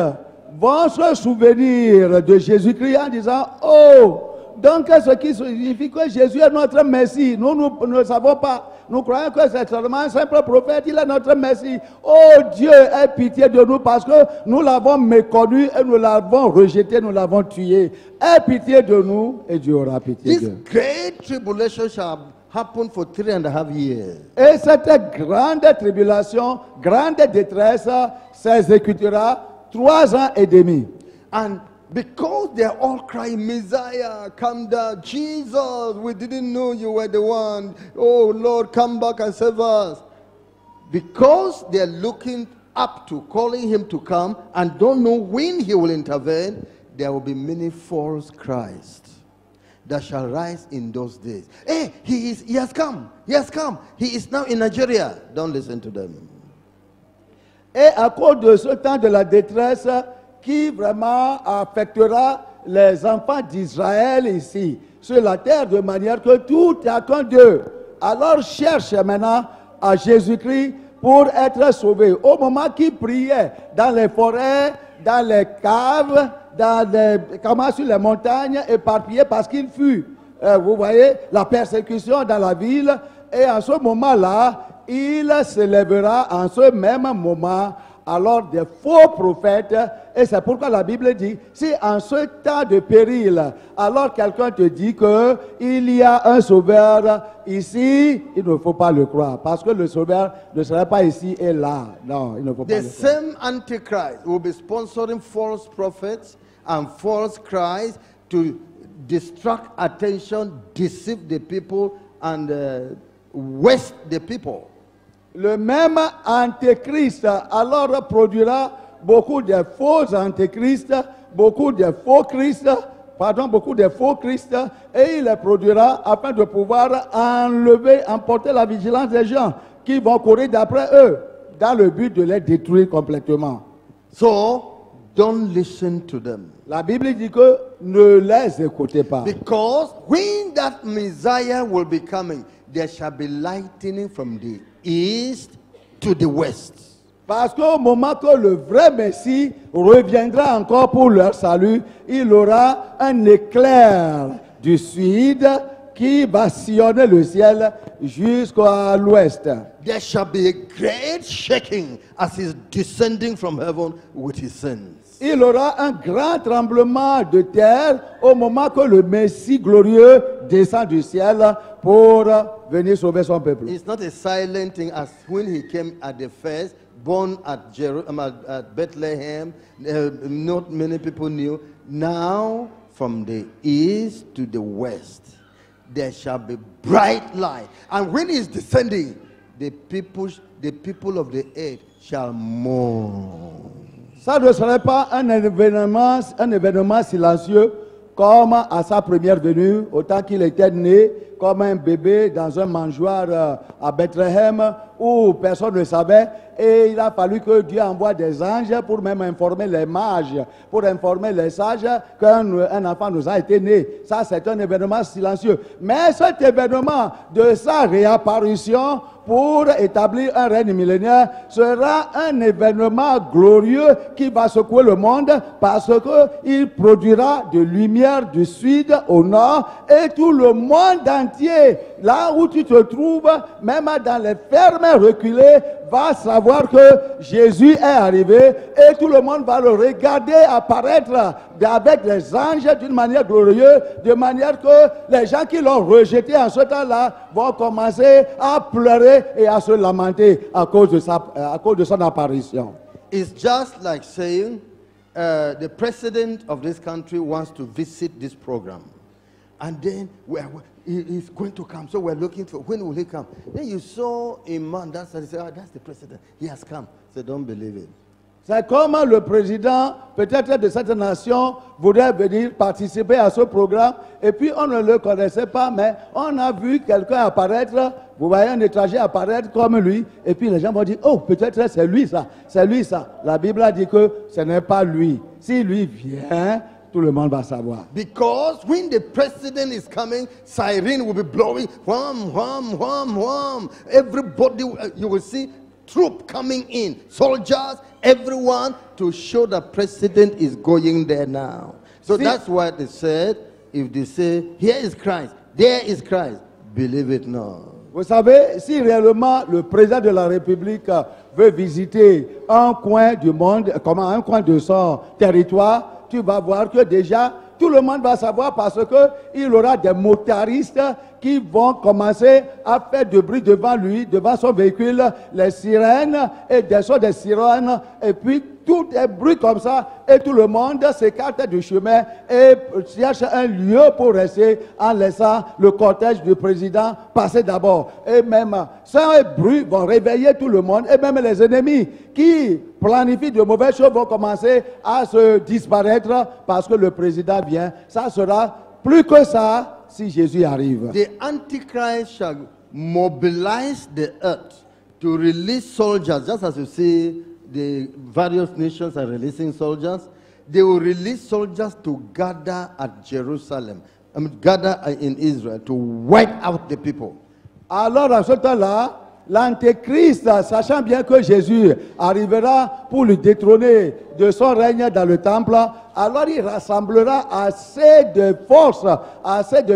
vont se souvenir de Jésus-Christ en disant, oh, donc ce qui signifie que Jésus est notre Messie. Nous ne savons pas. Nous croyons que c'est seulement un simple prophète, il est notre Messie. Oh Dieu, aie pitié de nous parce que nous l'avons méconnu et nous l'avons rejeté, nous l'avons tué. Aie pitié de nous et Dieu aura pitié This de nous. great tribulation shall happen for 3.5 years. Et cette grande tribulation, grande détresse s'exécutera 3 ans et demi. And because they're all crying, Messiah, come down. Jesus, we didn't know you were the one. Oh, Lord, come back and save us. Because they're looking up to, calling him to come, and don't know when he will intervene, there will be many false Christs that shall rise in those days. Hey, he has come. He has come. He is now in Nigeria. Don't listen to them. Et à cause de ce temps de la détresse qui vraiment affectera les enfants d'Israël ici, sur la terre, de manière que tout et chacun d'eux, alors cherche maintenant à Jésus-Christ pour être sauvé. Au moment qu'ils priaient dans les forêts, dans les caves, sur les montagnes, éparpillés parce qu'ils fuient. Vous voyez, la persécution dans la ville, et en ce moment-là, il s'élèvera en ce même moment alors des faux prophètes, et c'est pourquoi la Bible dit, si en ce temps de péril, alors quelqu'un te dit qu'il y a un sauveur ici, il ne faut pas le croire, parce que le sauveur ne serait pas ici et là. Non, il ne faut pas le croire. The same Antichrist will be sponsoring false prophets and false Christ to distract attention, deceive the people, and waste the people. Le même antéchrist alors produira beaucoup de faux antéchrists, beaucoup de faux Christ, et il les produira afin de pouvoir emporter la vigilance des gens qui vont courir d'après eux dans le but de les détruire complètement. So, don't listen to them. La Bible dit que ne les écoutez pas. Because when that Messiah will be coming, there shall be lightning from the east to the west. Parce qu'au moment que le vrai Messie reviendra encore pour leur salut, il aura un éclair du sud qui va sillonner le ciel jusqu'à l'ouest. There shall be a great shaking as he's descending from heaven with his sins. Il aura un grand tremblement de terre au moment que le Messie glorieux descend du ciel pour venir sauver son peuple. It's not a silent thing as when he came at the first, born at Bethlehem. Not many people knew. Now, from the east to the west, there shall be bright light. And when he is descending, the people of the earth shall mourn. Ça ne serait pas un événement silencieux comme à sa première venue, autant qu'il était né comme un bébé dans un mangeoire à Bethléem où personne ne savait. Et il a fallu que Dieu envoie des anges pour même informer les mages, pour informer les sages qu'un enfant nous a été né. Ça, c'est un événement silencieux. Mais cet événement de sa réapparition pour établir un règne millénaire sera un événement glorieux qui va secouer le monde parce qu'il produira de lumière du sud au nord et tout le monde entier, là où tu te trouves, même dans les fermes reculées, va savoir que Jésus est arrivé et tout le monde va le regarder apparaître avec les anges d'une manière glorieuse, de manière que les gens qui l'ont rejeté en ce temps-là vont commencer à pleurer et à se lamenter à cause de son apparition. It's just like saying the president of this country wants to visit this program. And then he's going to come. So we're looking for, when will he come? Then you saw a man, that's the president. He has come. So don't believe it. C'est comme le président, peut-être de cette nation, voudrait venir participer à ce programme. Et puis on ne le connaissait pas, mais on a vu quelqu'un apparaître. Vous voyez un étranger apparaître comme lui. Et puis les gens vont dire, oh, peut-être c'est lui ça. C'est lui ça. La Bible a dit que ce n'est pas lui. Si lui vient, tout le monde va savoir. Because when the president is coming, siren will be blowing. Wham, wham, wham, wham. Everybody, you will see troop coming in. Soldiers, everyone, to show the president is going there now. So that's why they said, if they say, here is Christ, there is Christ, believe it not. Vous savez, si réellement le président de la République veut visiter un coin du monde, comme un coin de son territoire, tu vas voir que déjà, tout le monde va savoir parce qu'il aura des motaristes qui vont commencer à faire du bruit devant lui, devant son véhicule, les sirènes et des sons des sirènes, et puis tout est bruit comme ça, et tout le monde s'écarte du chemin et cherche un lieu pour rester en laissant le cortège du président passer d'abord. Et même, ce bruit vont réveiller tout le monde, et même les ennemis qui planifient de mauvaises choses vont commencer à se disparaître parce que le président vient. Ça sera plus que ça si Jésus arrive. The Antichrist shall mobilize the earth to release soldiers, just as you see the various nations are releasing soldiers. They will release soldiers to gather at Jerusalem, gather in Israel to wipe out the people. Alors, à ce temps-là, l'Antéchrist, sachant bien que Jésus arrivera pour le détrôner de son règne dans le temple, alors il rassemblera assez de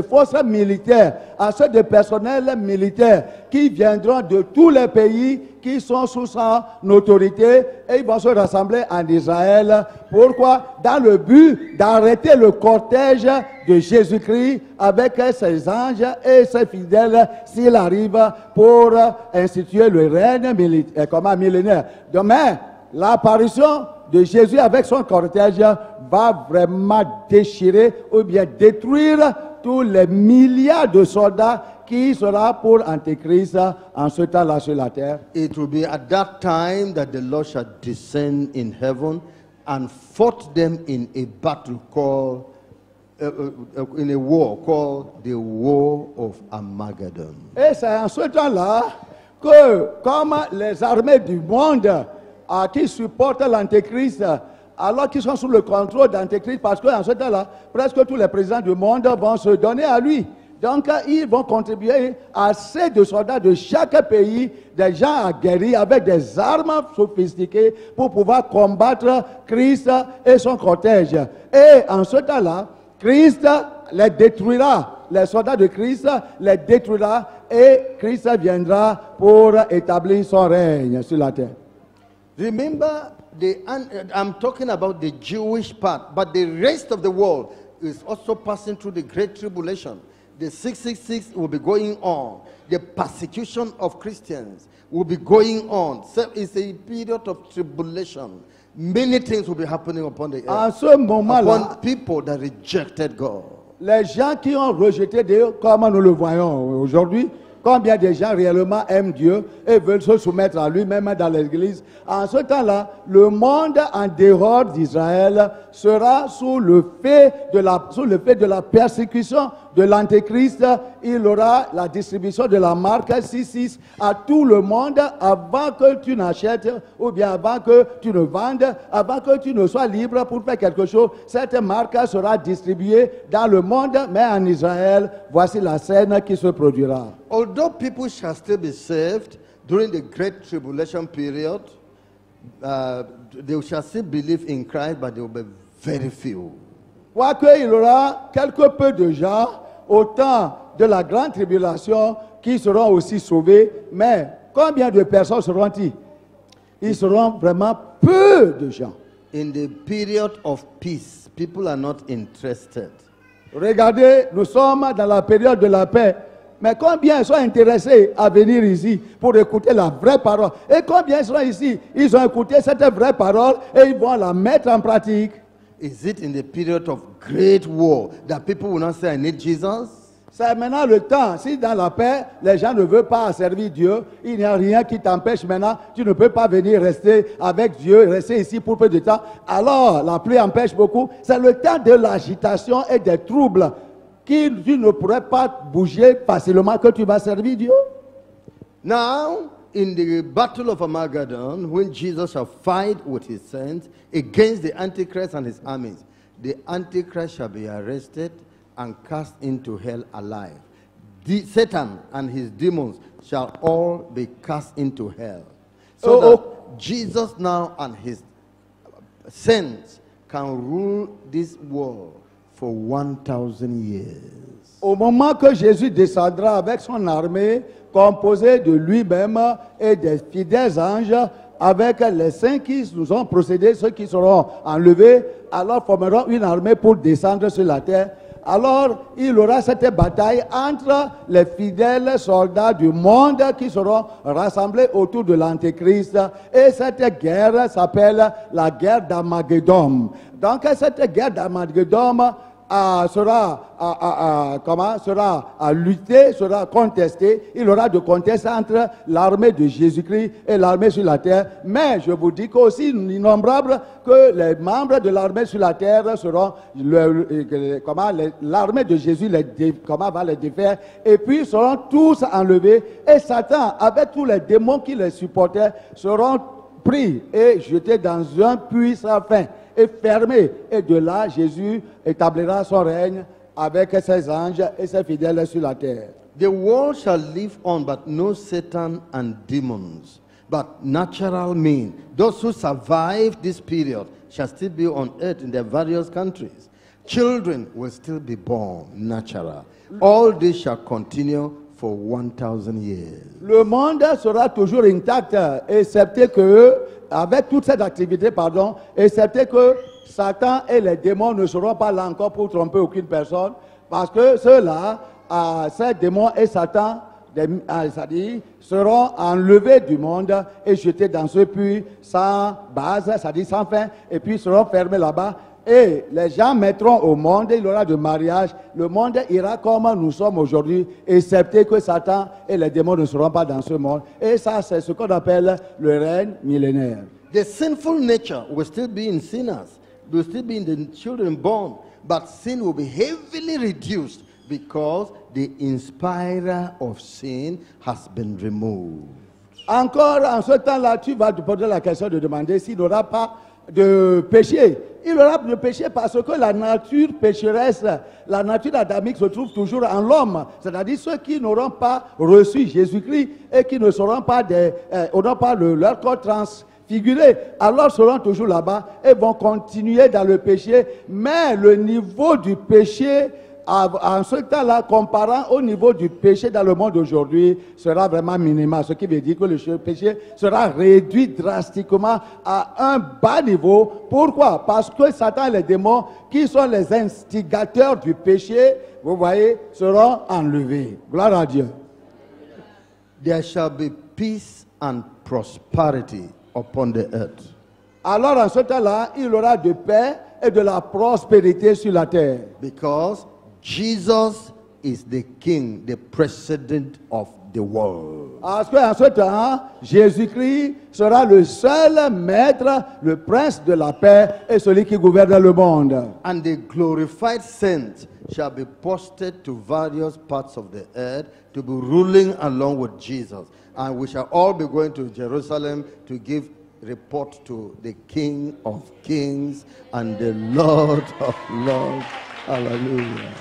forces militaires, assez de personnel militaire qui viendront de tous les pays qui sont sous son autorité et ils vont se rassembler en Israël. Pourquoi? Dans le but d'arrêter le cortège de Jésus-Christ avec ses anges et ses fidèles s'il arrive pour instituer le règne millénaire. Demain, l'apparition de Jésus avec son cortège va vraiment déchirer ou bien détruire tous les milliards de soldats qui sera pour Antéchrist en ce temps-là sur la terre. It will be at that time that the Lord shall descend in heaven and fought them in a battle called, in a war called the War of Armageddon. Et c'est en ce temps-là que, comme les armées du monde qui supportent l'Antéchrist, alors qu'ils sont sous le contrôle d'Antéchrist, parce qu'en ce temps-là, presque tous les présidents du monde vont se donner à lui. Donc, ils vont contribuer assez de soldats de chaque pays, des gens aguerris avec des armes sophistiquées pour pouvoir combattre Christ et son cortège. Et en ce temps-là, Christ les détruira. Les soldats de Christ les détruira et Christ viendra pour établir son règne sur la terre. Remember, I'm talking about the Jewish part, but the rest of the world is also passing through the Great Tribulation. The 666 will be going on. The persecution of Christians will be going on. So it's a period of tribulation. Many things will be happening upon the earth. En ce moment-là, upon people that rejected God. Les gens qui ont rejeté Dieu, comme nous le voyons aujourd'hui, Combien de gens réellement aiment Dieu et veulent se soumettre à lui, même dans l'église? En ce temps-là, le monde en dehors d'Israël sera sous le fait de la persécution de l'Antéchrist. Il aura la distribution de la marque 666 à tout le monde avant que tu n'achètes ou bien avant que tu ne vendes, avant que tu ne sois libre pour faire quelque chose. Cette marque sera distribuée dans le monde, mais en Israël, voici la scène qui se produira. Although people shall still be saved during the great tribulation period, they shall still believe in Christ, but they will be very few. Quoique il y aura quelque peu de gens au temps de la grande tribulation qui seront aussi sauvés, mais combien de personnes seront-ils? Ils seront vraiment peu de gens. In the period of peace, people are not interested. Regardez, nous sommes dans la période de la paix. Mais combien sont intéressés à venir ici pour écouter la vraie parole? Et combien sont ici? Ils ont écouté cette vraie parole et ils vont la mettre en pratique. Is it in the period of great war that people will not say, I need Jesus? C'est maintenant le temps. Si dans la paix, les gens ne veulent pas servir Dieu, il n'y a rien qui t'empêche maintenant. Tu ne peux pas venir rester avec Dieu, rester ici pour peu de temps. Alors, la pluie empêche beaucoup. C'est le temps de l'agitation et des troubles qui tu ne pourrais pas bouger facilement que tu vas servir Dieu. Now, in the battle of Armageddon, when Jesus shall fight with his saints against the Antichrist and his armies, the Antichrist shall be arrested and cast into hell alive. Satan and his demons shall all be cast into hell. So that Jesus now and his saints can rule this world for 1,000 years. Au moment que Jésus descendra avec son armée composée de lui-même et des fidèles anges, avec les saints qui nous ont procédé, ceux qui seront enlevés, alors formeront une armée pour descendre sur la terre. Alors, il y aura cette bataille entre les fidèles soldats du monde qui seront rassemblés autour de l'Antéchrist. Et cette guerre s'appelle la guerre d'Armageddon. Donc, cette guerre d'Armageddon sera à lutter, sera contestée. Il y aura de contest entre l'armée de Jésus-Christ et l'armée sur la terre. Mais je vous dis qu'aussi innombrables que les membres de l'armée sur la terre seront l'armée de Jésus va les défaire, et puis seront tous enlevés. Et Satan, avec tous les démons qui les supportaient, seront pris et jetés dans un puits sans fin et fermé. Et de là, Jésus établira son règne avec ses anges et ses fidèles sur la terre. The world shall live on, but no Satan and demons, but natural men. Those who survive this period shall still be on earth in their various countries. Children will still be born natural. All this shall continue for 1,000 years. Le monde sera toujours intact, excepté que, avec toute cette activité, excepté que Satan et les démons ne seront pas là encore pour tromper aucune personne, parce que ceux-là, ces démons et Satan, c'est-à-dire, seront enlevés du monde et jetés dans ce puits sans base, c'est-à-dire sans fin, et puis seront fermés là-bas. Et les gens mettront au monde, il y aura de mariage. Le monde ira comme nous sommes aujourd'hui, excepté que Satan et les démons ne seront pas dans ce monde. Et ça, c'est ce qu'on appelle le règne millénaire. The sinful nature will still be in sinners, will still be in the children born, but sin will be heavily reduced because the inspirer of sin has been removed. Encore en ce temps-là, tu vas te poser la question de demander s'il n'y aura pas de péché. Il y aura de péché parce que la nature pécheresse, la nature adamique se trouve toujours en l'homme. C'est-à-dire ceux qui n'auront pas reçu Jésus-Christ et qui ne seront pas n'auront pas leur corps transfiguré, alors seront toujours là-bas et vont continuer dans le péché. Mais le niveau du péché, en ce temps-là, comparant au niveau du péché dans le monde aujourd'hui, sera vraiment minimal. Ce qui veut dire que le péché sera réduit drastiquement à un bas niveau. Pourquoi? Parce que Satan et les démons, qui sont les instigateurs du péché, vous voyez, seront enlevés. Gloire à Dieu. There shall be peace and prosperity upon the earth. Alors en ce temps-là, il y aura de paix et de la prospérité sur la terre. Because Jesus is the king, the president of the world. Parce qu'en ce temps, Jésus-Christ sera le seul maître, le prince de la paix et celui qui gouverne le monde. And the glorified saints shall be posted to various parts of the earth to be ruling along with Jesus. And we shall all be going to Jerusalem to give report to the King of Kings and the Lord of Lords. Hallelujah.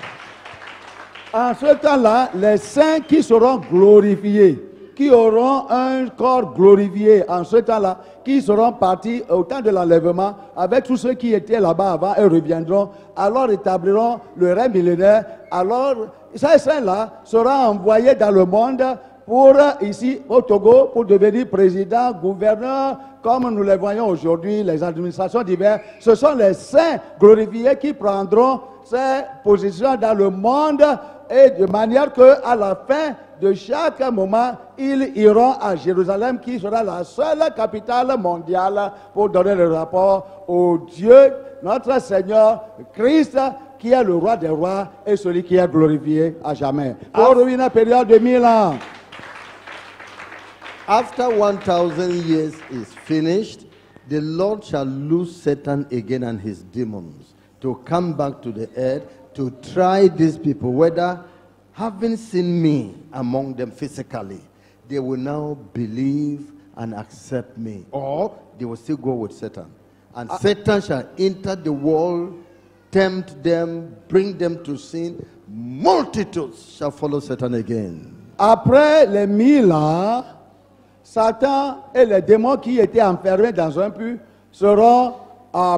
En ce temps-là, les saints qui seront glorifiés, qui auront un corps glorifié en ce temps-là, qui seront partis au temps de l'enlèvement avec tous ceux qui étaient là-bas avant et reviendront, alors établiront le règne millénaire. Alors, ces saints-là seront envoyés dans le monde pour ici au Togo pour devenir président, gouverneur, comme nous les voyons aujourd'hui, les administrations diverses. Ce sont les saints glorifiés qui prendront ces positions dans le monde et de manière qu'à la fin de chaque moment, ils iront à Jérusalem qui sera la seule capitale mondiale pour donner le rapport au Dieu, notre Seigneur Christ, qui est le roi des rois et celui qui est glorifié à jamais. Pour une période de 1000 ans. After 1,000 years is finished, the Lord shall loose Satan again and his demons to come back to the earth to try these people, whether having seen me among them physically, they will now believe and accept me, or they will still go with Satan. And Satan shall enter the world, tempt them, bring them to sin. Multitudes shall follow Satan again. Après les 1000 ans, Satan et les démons qui étaient enfermés dans un puits seront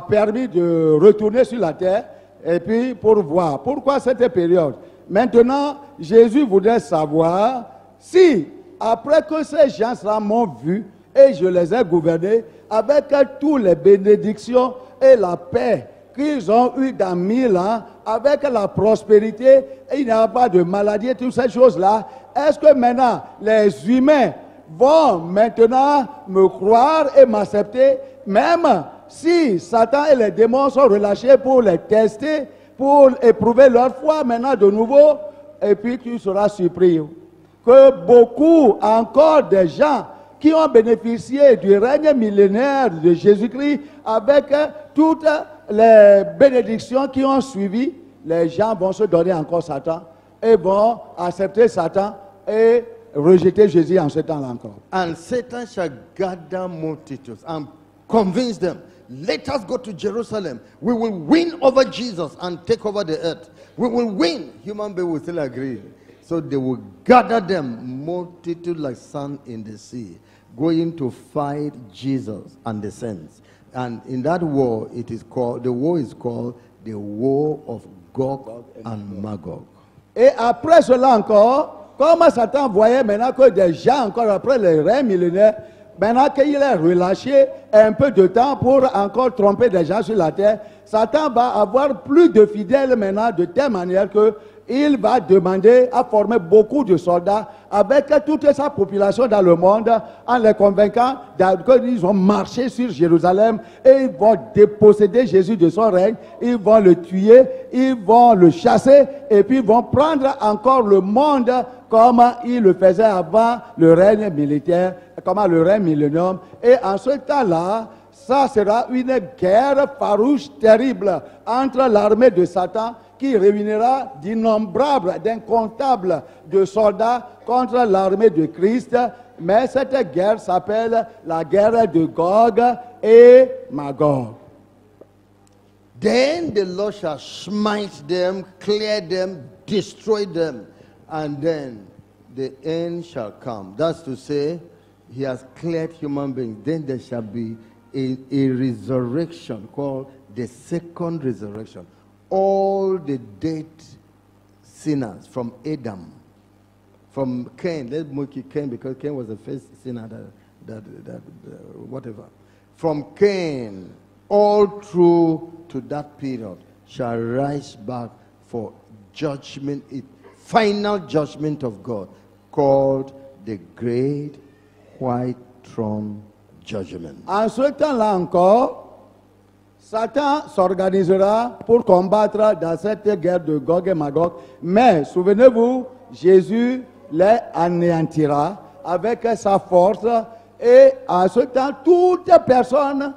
permis de retourner sur la terre et puis pour voir. Pourquoi cette période? Maintenant, Jésus voudrait savoir si, après que ces gens-là m'ont vu et je les ai gouvernés, avec toutes les bénédictions et la paix qu'ils ont eues dans 1000 ans, avec la prospérité, et il n'y a pas de maladie, toutes ces choses-là, est-ce que maintenant les humains vont maintenant me croire et m'accepter, même si Satan et les démons sont relâchés pour les tester, pour éprouver leur foi maintenant de nouveau, et puis tu seras surpris que beaucoup encore de gens qui ont bénéficié du règne millénaire de Jésus-Christ avec toutes les bénédictions qui ont suivi, les gens vont se donner encore Satan et vont accepter Satan et rejeter Jésus en ce temps-là encore. And Satan shall gather multitudes and convince them, let us go to Jerusalem. We will win over Jesus and take over the earth. We will win. Human beings will still agree. So they will gather them, multitude like sand in the sea, going to fight Jesus and the saints. And in that war, the war is called the war of Gog and Magog. Et après cela encore, comme Satan voyait maintenant que des gens, encore après le règne millénaire, maintenant qu'il est relâché un peu de temps pour encore tromper des gens sur la terre, Satan va avoir plus de fidèles maintenant de telle manière qu'il va demander à former beaucoup de soldats avec toute sa population dans le monde en les convainquant qu'ils vont marcher sur Jérusalem et ils vont déposséder Jésus de son règne, ils vont le tuer, ils vont le chasser et puis ils vont prendre encore le monde comme il le faisait avant le règne militaire, comme le règne millénium. Et en ce temps-là, ça sera une guerre farouche, terrible, entre l'armée de Satan qui réunira d'innombrables, d'incomptables de soldats contre l'armée de Christ. Mais cette guerre s'appelle la guerre de Gog et Magog. Then the Lord shall smite them, clear them, destroy them, and then the end shall come. That's to say, he has cleared human beings. Then there shall be a resurrection called the second resurrection. All the dead sinners from Adam, from Cain, let's make it Cain because Cain was the first sinner whatever. From Cain, all through to that period, shall rise back for judgment, final judgment of God, called the Great White Throne Judgment. En ce temps-là encore, Satan s'organisera pour combattre dans cette guerre de Gog et Magog. Mais souvenez-vous, Jésus les anéantira avec sa force. Et en ce temps, toute personne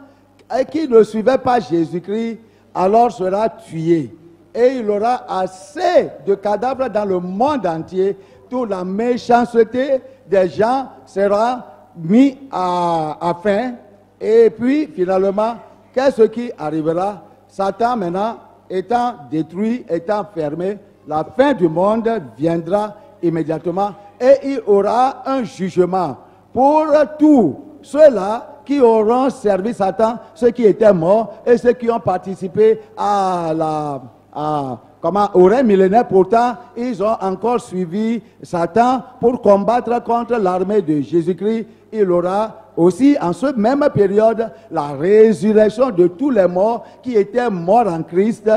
qui ne suivait pas Jésus-Christ alors sera tuée. Et il aura assez de cadavres dans le monde entier. Toute la méchanceté des gens sera mise à fin. Et puis, finalement, qu'est-ce qui arrivera? Satan, maintenant, étant détruit, étant fermé, la fin du monde viendra immédiatement. Et il aura un jugement pour tous ceux-là qui auront servi Satan, ceux qui étaient morts et ceux qui ont participé au règne millénaire. Pourtant, ils ont encore suivi Satan pour combattre contre l'armée de Jésus-Christ. Il aura aussi, en cette même période, la résurrection de tous les morts qui étaient morts en Christ,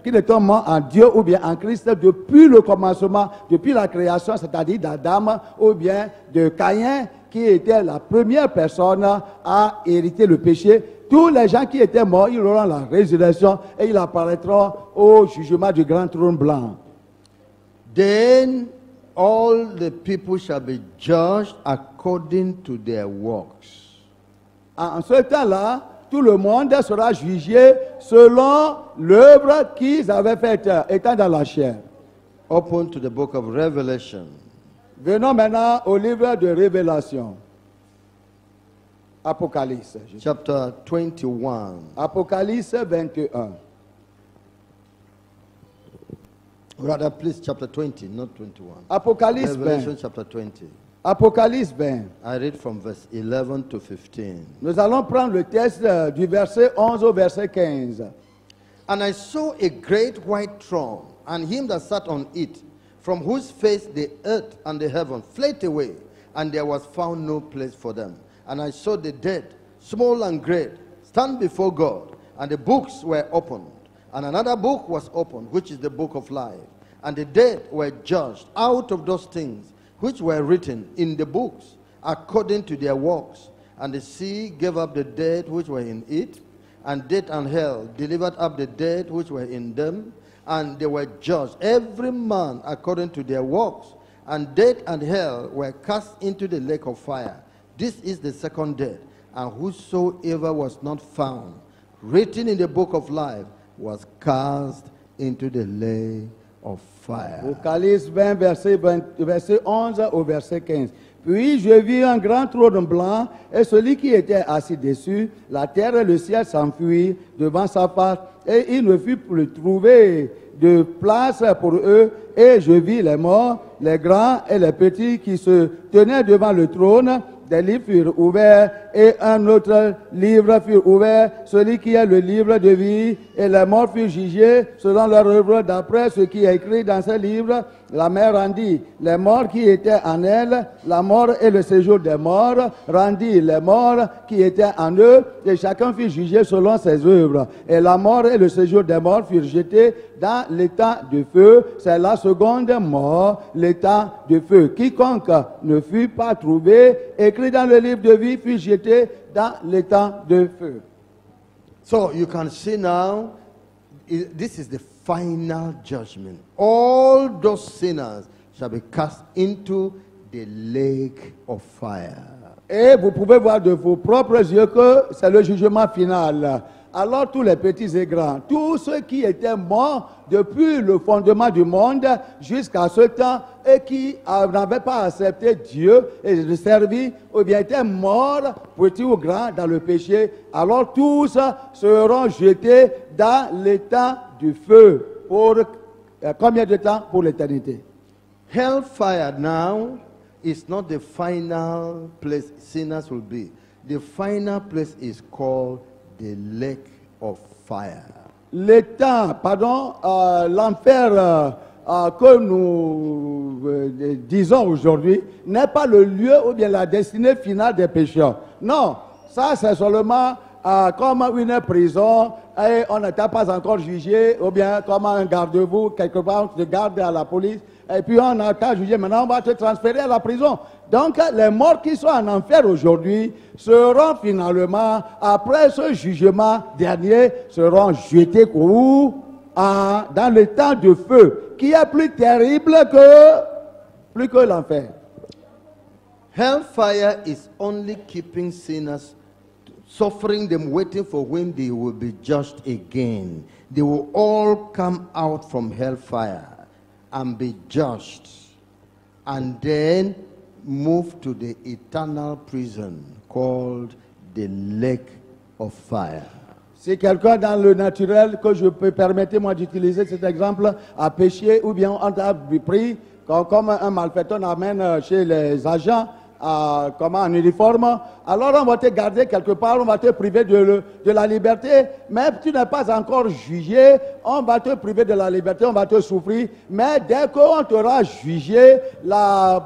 qui étaient morts en Dieu ou bien en Christ depuis le commencement, depuis la création, c'est-à-dire d'Adam ou bien de Caïn, qui était la première personne à hériter le péché. Tous les gens qui étaient morts, ils auront la résurrection et ils apparaîtront au jugement du grand trône blanc. Then all the people shall be judged according to their works. En ce temps-là, tout le monde sera jugé selon l'œuvre qu'ils avaient faite, étant dans la chair. Open to the book of Revelation. Venons maintenant au livre de Révélation. Apocalypse. Chapter 21. Apocalypse 21. Rather, please, chapter 20, not 21. Apocalypse Revelation 20. chapter 20. Apocalypse 20. I read from verse 11 to 15. Nous allons prendre le texte du verset 11 au verset 15. And I saw a great white throne, and him that sat on it, from whose face the earth and the heaven fled away, and there was found no place for them. And I saw the dead, small and great, stand before God, and the books were opened. And another book was opened, which is the book of life. And the dead were judged out of those things which were written in the books, according to their works. And the sea gave up the dead which were in it, and death and hell delivered up the dead which were in them, and they were judged, every man according to their works. And death and hell were cast into the lake of fire. This is the second death. And whosoever was not found written in the book of life was cast into the lake of fire. Apocalypse 20, verset 11 au verset 15. Puis je vis un grand trône blanc et celui qui était assis dessus, la terre et le ciel s'enfuirent devant sa face et il ne fut plus trouvé de place pour eux. Et je vis les morts, les grands et les petits qui se tenaient devant le trône. Des livres furent ouverts et un autre livre fut ouvert, celui qui est le livre de vie, et les morts furent jugés selon leur œuvre d'après ce qui est écrit dans ce livre. La mer rendit les morts qui étaient en elle, la mort et le séjour des morts rendit les morts qui étaient en eux, et chacun fut jugé selon ses œuvres. Et la mort et le séjour des morts furent jetés dans l'étang de feu. C'est la seconde mort, l'étang de feu. Quiconque ne fut pas trouvé écrit dans le livre de vie fut jeté dans l'étang de feu. So you can see now, this is the final judgment. All those sinners shall be cast into the lake of fire. Et vous pouvez voir de vos propres yeux que c'est le jugement final. Alors tous les petits et grands, tous ceux qui étaient morts depuis le fondement du monde jusqu'à ce temps et qui n'avaient pas accepté Dieu et le servi, ou bien étaient morts, petits ou grands, dans le péché, alors tous seront jetés dans l'étang du feu. Pour combien de temps? Pour l'éternité. Hellfire now is not the final place sinners will be. The final place is called the lake of fire. L'enfer que nous disons aujourd'hui n'est pas le lieu ou bien la destinée finale des pécheurs. Non, ça c'est seulement comme une prison et on n'était pas encore jugé, ou bien comme un garde-vous, quelque part on te garde à la police, et puis on n'a qu'à juger, maintenant on va te transférer à la prison. Donc, les morts qui sont en enfer aujourd'hui seront finalement, après ce jugement dernier, seront jetés où? Dans le temps de feu, qui est plus terrible que l'enfer. Hellfire is only keeping sinners, suffering them, waiting for when they will be judged again. They will all come out from hellfire and be judged, and then move to the eternal prison called the lake of fire. Si quelqu'un dans le naturel, que je peux permettre moi d'utiliser cet exemple, a péché ou bien on a pris, comme un malfaiteur amène chez les agents, en uniforme, alors on va te garder quelque part, on va te priver de la liberté, mais tu n'es pas encore jugé, on va te priver de la liberté, on va te souffrir, mais dès qu'on t'aura jugé, là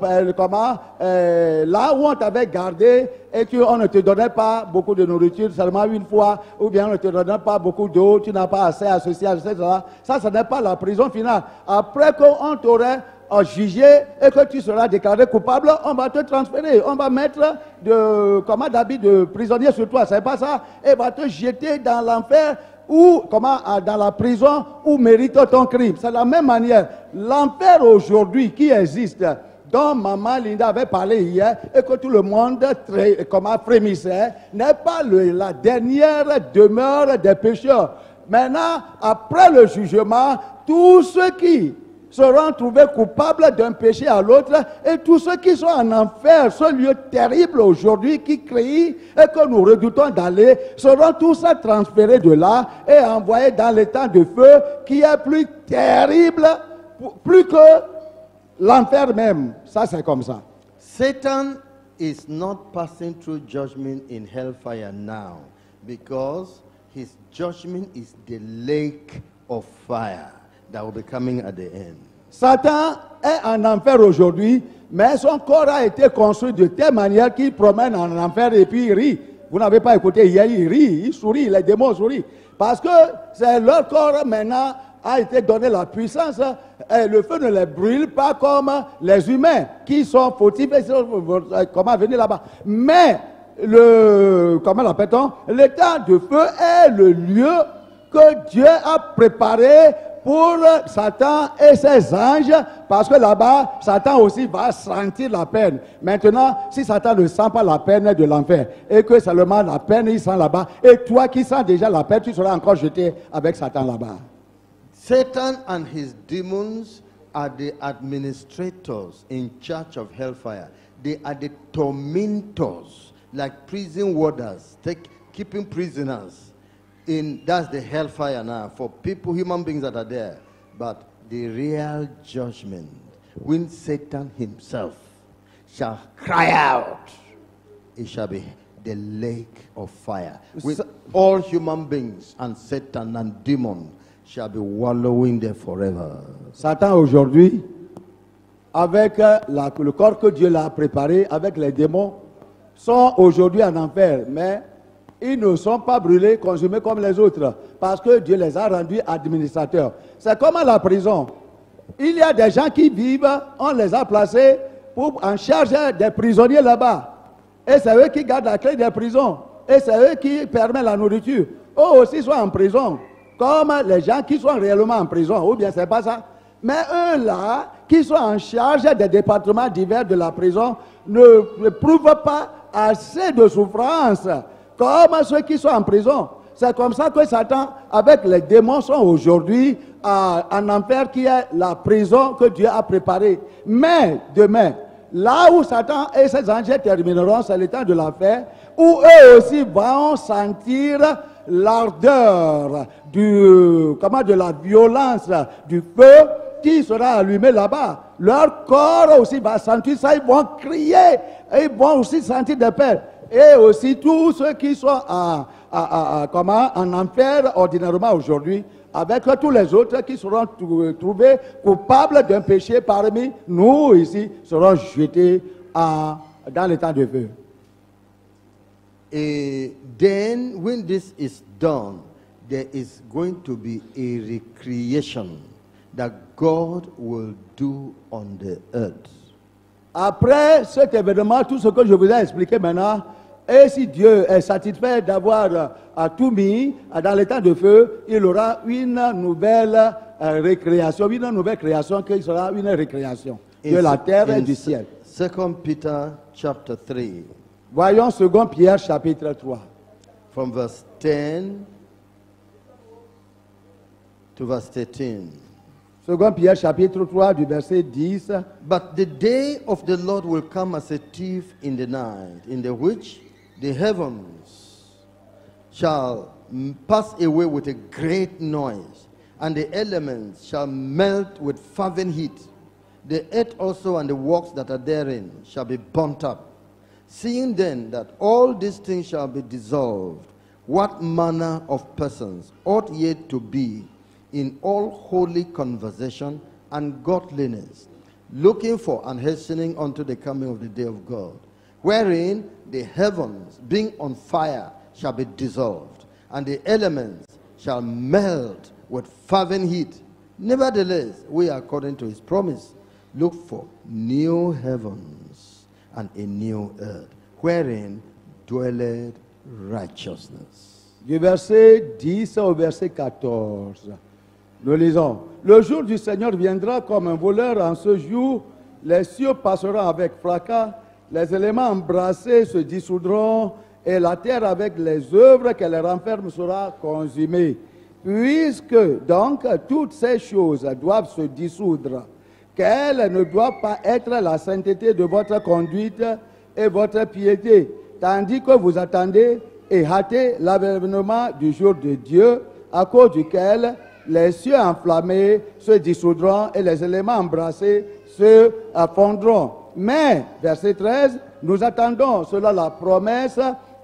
où on t'avait gardé, et on ne te donnait pas beaucoup de nourriture, seulement une fois, ou bien on ne te donnait pas beaucoup d'eau, tu n'as pas assez à ceci, etc. Ça, ce n'est pas la prison finale. Après qu'on t'aurait jugé et que tu seras déclaré coupable, on va te transférer, on va mettre d'habit de prisonnier sur toi, c'est pas ça, et va te jeter dans l'enfer ou dans la prison où mérite ton crime. C'est la même manière. L'enfer aujourd'hui qui existe, dont Maman Linda avait parlé hier et que tout le monde frémissait, n'est pas la dernière demeure des pécheurs. Maintenant, après le jugement, tous ceux qui seront trouvés coupables d'un péché à l'autre, et tous ceux qui sont en enfer, ce lieu terrible aujourd'hui qui crée et que nous redoutons d'aller, seront tous transférés de là et envoyés dans le temps de feu qui est plus terrible, plus que l'enfer même. Ça, c'est comme ça. Satan is not passing through judgment in hellfire now, because his judgment is the lake of fire that will be coming at the end. Satan est en enfer aujourd'hui, mais son corps a été construit de telle manière qu'il promène en enfer et puis il rit. Vous n'avez pas écouté hier, il rit, il sourit, les démons sourient. Parce que c'est leur corps maintenant a été donné la puissance et le feu ne les brûle pas comme les humains qui sont fautifs et comment venir là-bas. Mais comment l'appelle-t-on? Le temps de feu est le lieu que Dieu a préparé pour Satan et ses anges, parce que là-bas, Satan aussi va sentir la peine. Maintenant, si Satan ne sent pas la peine de l'enfer, et que seulement la peine, il sent là-bas, et toi qui sens déjà la peine, tu seras encore jeté avec Satan là-bas. Satan and his demons are the administrators in charge of hellfire. They are the tormentors, like prison warders, keeping prisoners. That's the hellfire now for people, human beings that are there. But the real judgment, when Satan himself shall cry out, it shall be the lake of fire. With all human beings and Satan and demons shall be wallowing there forever. Satan aujourd'hui, avec le corps que Dieu l'a préparé, avec les démons, sont aujourd'hui en enfer, mais ils ne sont pas brûlés, consumés comme les autres, parce que Dieu les a rendus administrateurs. C'est comme à la prison. Il y a des gens qui vivent, on les a placés en charge des prisonniers là-bas. Et c'est eux qui gardent la clé des prisons. Et c'est eux qui permettent la nourriture. Eux aussi sont en prison, comme les gens qui sont réellement en prison. Ou bien c'est pas ça. Mais eux là, qui sont en charge des départements divers de la prison, ne prouvent pas assez de souffrance comme ceux qui sont en prison. C'est comme ça que Satan, avec les démons, sont aujourd'hui en enfer, qui est la prison que Dieu a préparée. Mais demain, là où Satan et ses anges termineront, c'est le temps de l'enfer, où eux aussi vont sentir l'ardeur de la violence du feu qui sera allumé là-bas. Leur corps aussi va sentir ça, ils vont crier, et ils vont aussi sentir des peines. Et aussi tous ceux qui sont en enfer ordinairement aujourd'hui, avec tous les autres qui seront trouvés coupables d'un péché parmi nous ici, seront jetés dans le temps de feu. And then when this is done, there is going to be a recreation that God will do on the earth. Après cet événement, tout ce que je vous ai expliqué maintenant, et si Dieu est satisfait d'avoir tout mis dans les temps de feu, il aura une nouvelle récréation, une nouvelle création qui sera une récréation de la terre et du ciel. 2 Peter chapter 3, Voyons 2 Pierre chapitre 3. from verse 10 to verse 13. 2 Pierre chapitre 3 du verset 10. But the day of the Lord will come as a thief in the night, in the which the heavens shall pass away with a great noise, and the elements shall melt with fervent heat. The earth also and the works that are therein shall be burnt up. Seeing then that all these things shall be dissolved, what manner of persons ought ye to be in all holy conversation and godliness, looking for and hastening unto the coming of the day of God, wherein the heavens, being on fire, shall be dissolved, and the elements shall melt with fervent heat. Nevertheless, we, according to his promise, look for new heavens and a new earth, wherein dwelleth righteousness. Du verset 10 au verset 14. Nous lisons. Le jour du Seigneur viendra comme un voleur. En ce jour, les cieux passeront avec fracas, les éléments embrassés se dissoudront, et la terre avec les œuvres qu'elle renferme sera consumée. Puisque donc toutes ces choses doivent se dissoudre, quelle ne doit pas être la sainteté de votre conduite et votre piété, tandis que vous attendez et hâtez l'avènement du jour de Dieu, à cause duquel les cieux enflammés se dissoudront et les éléments embrassés se fondront. Mais, verset 13, nous attendons, selon la promesse,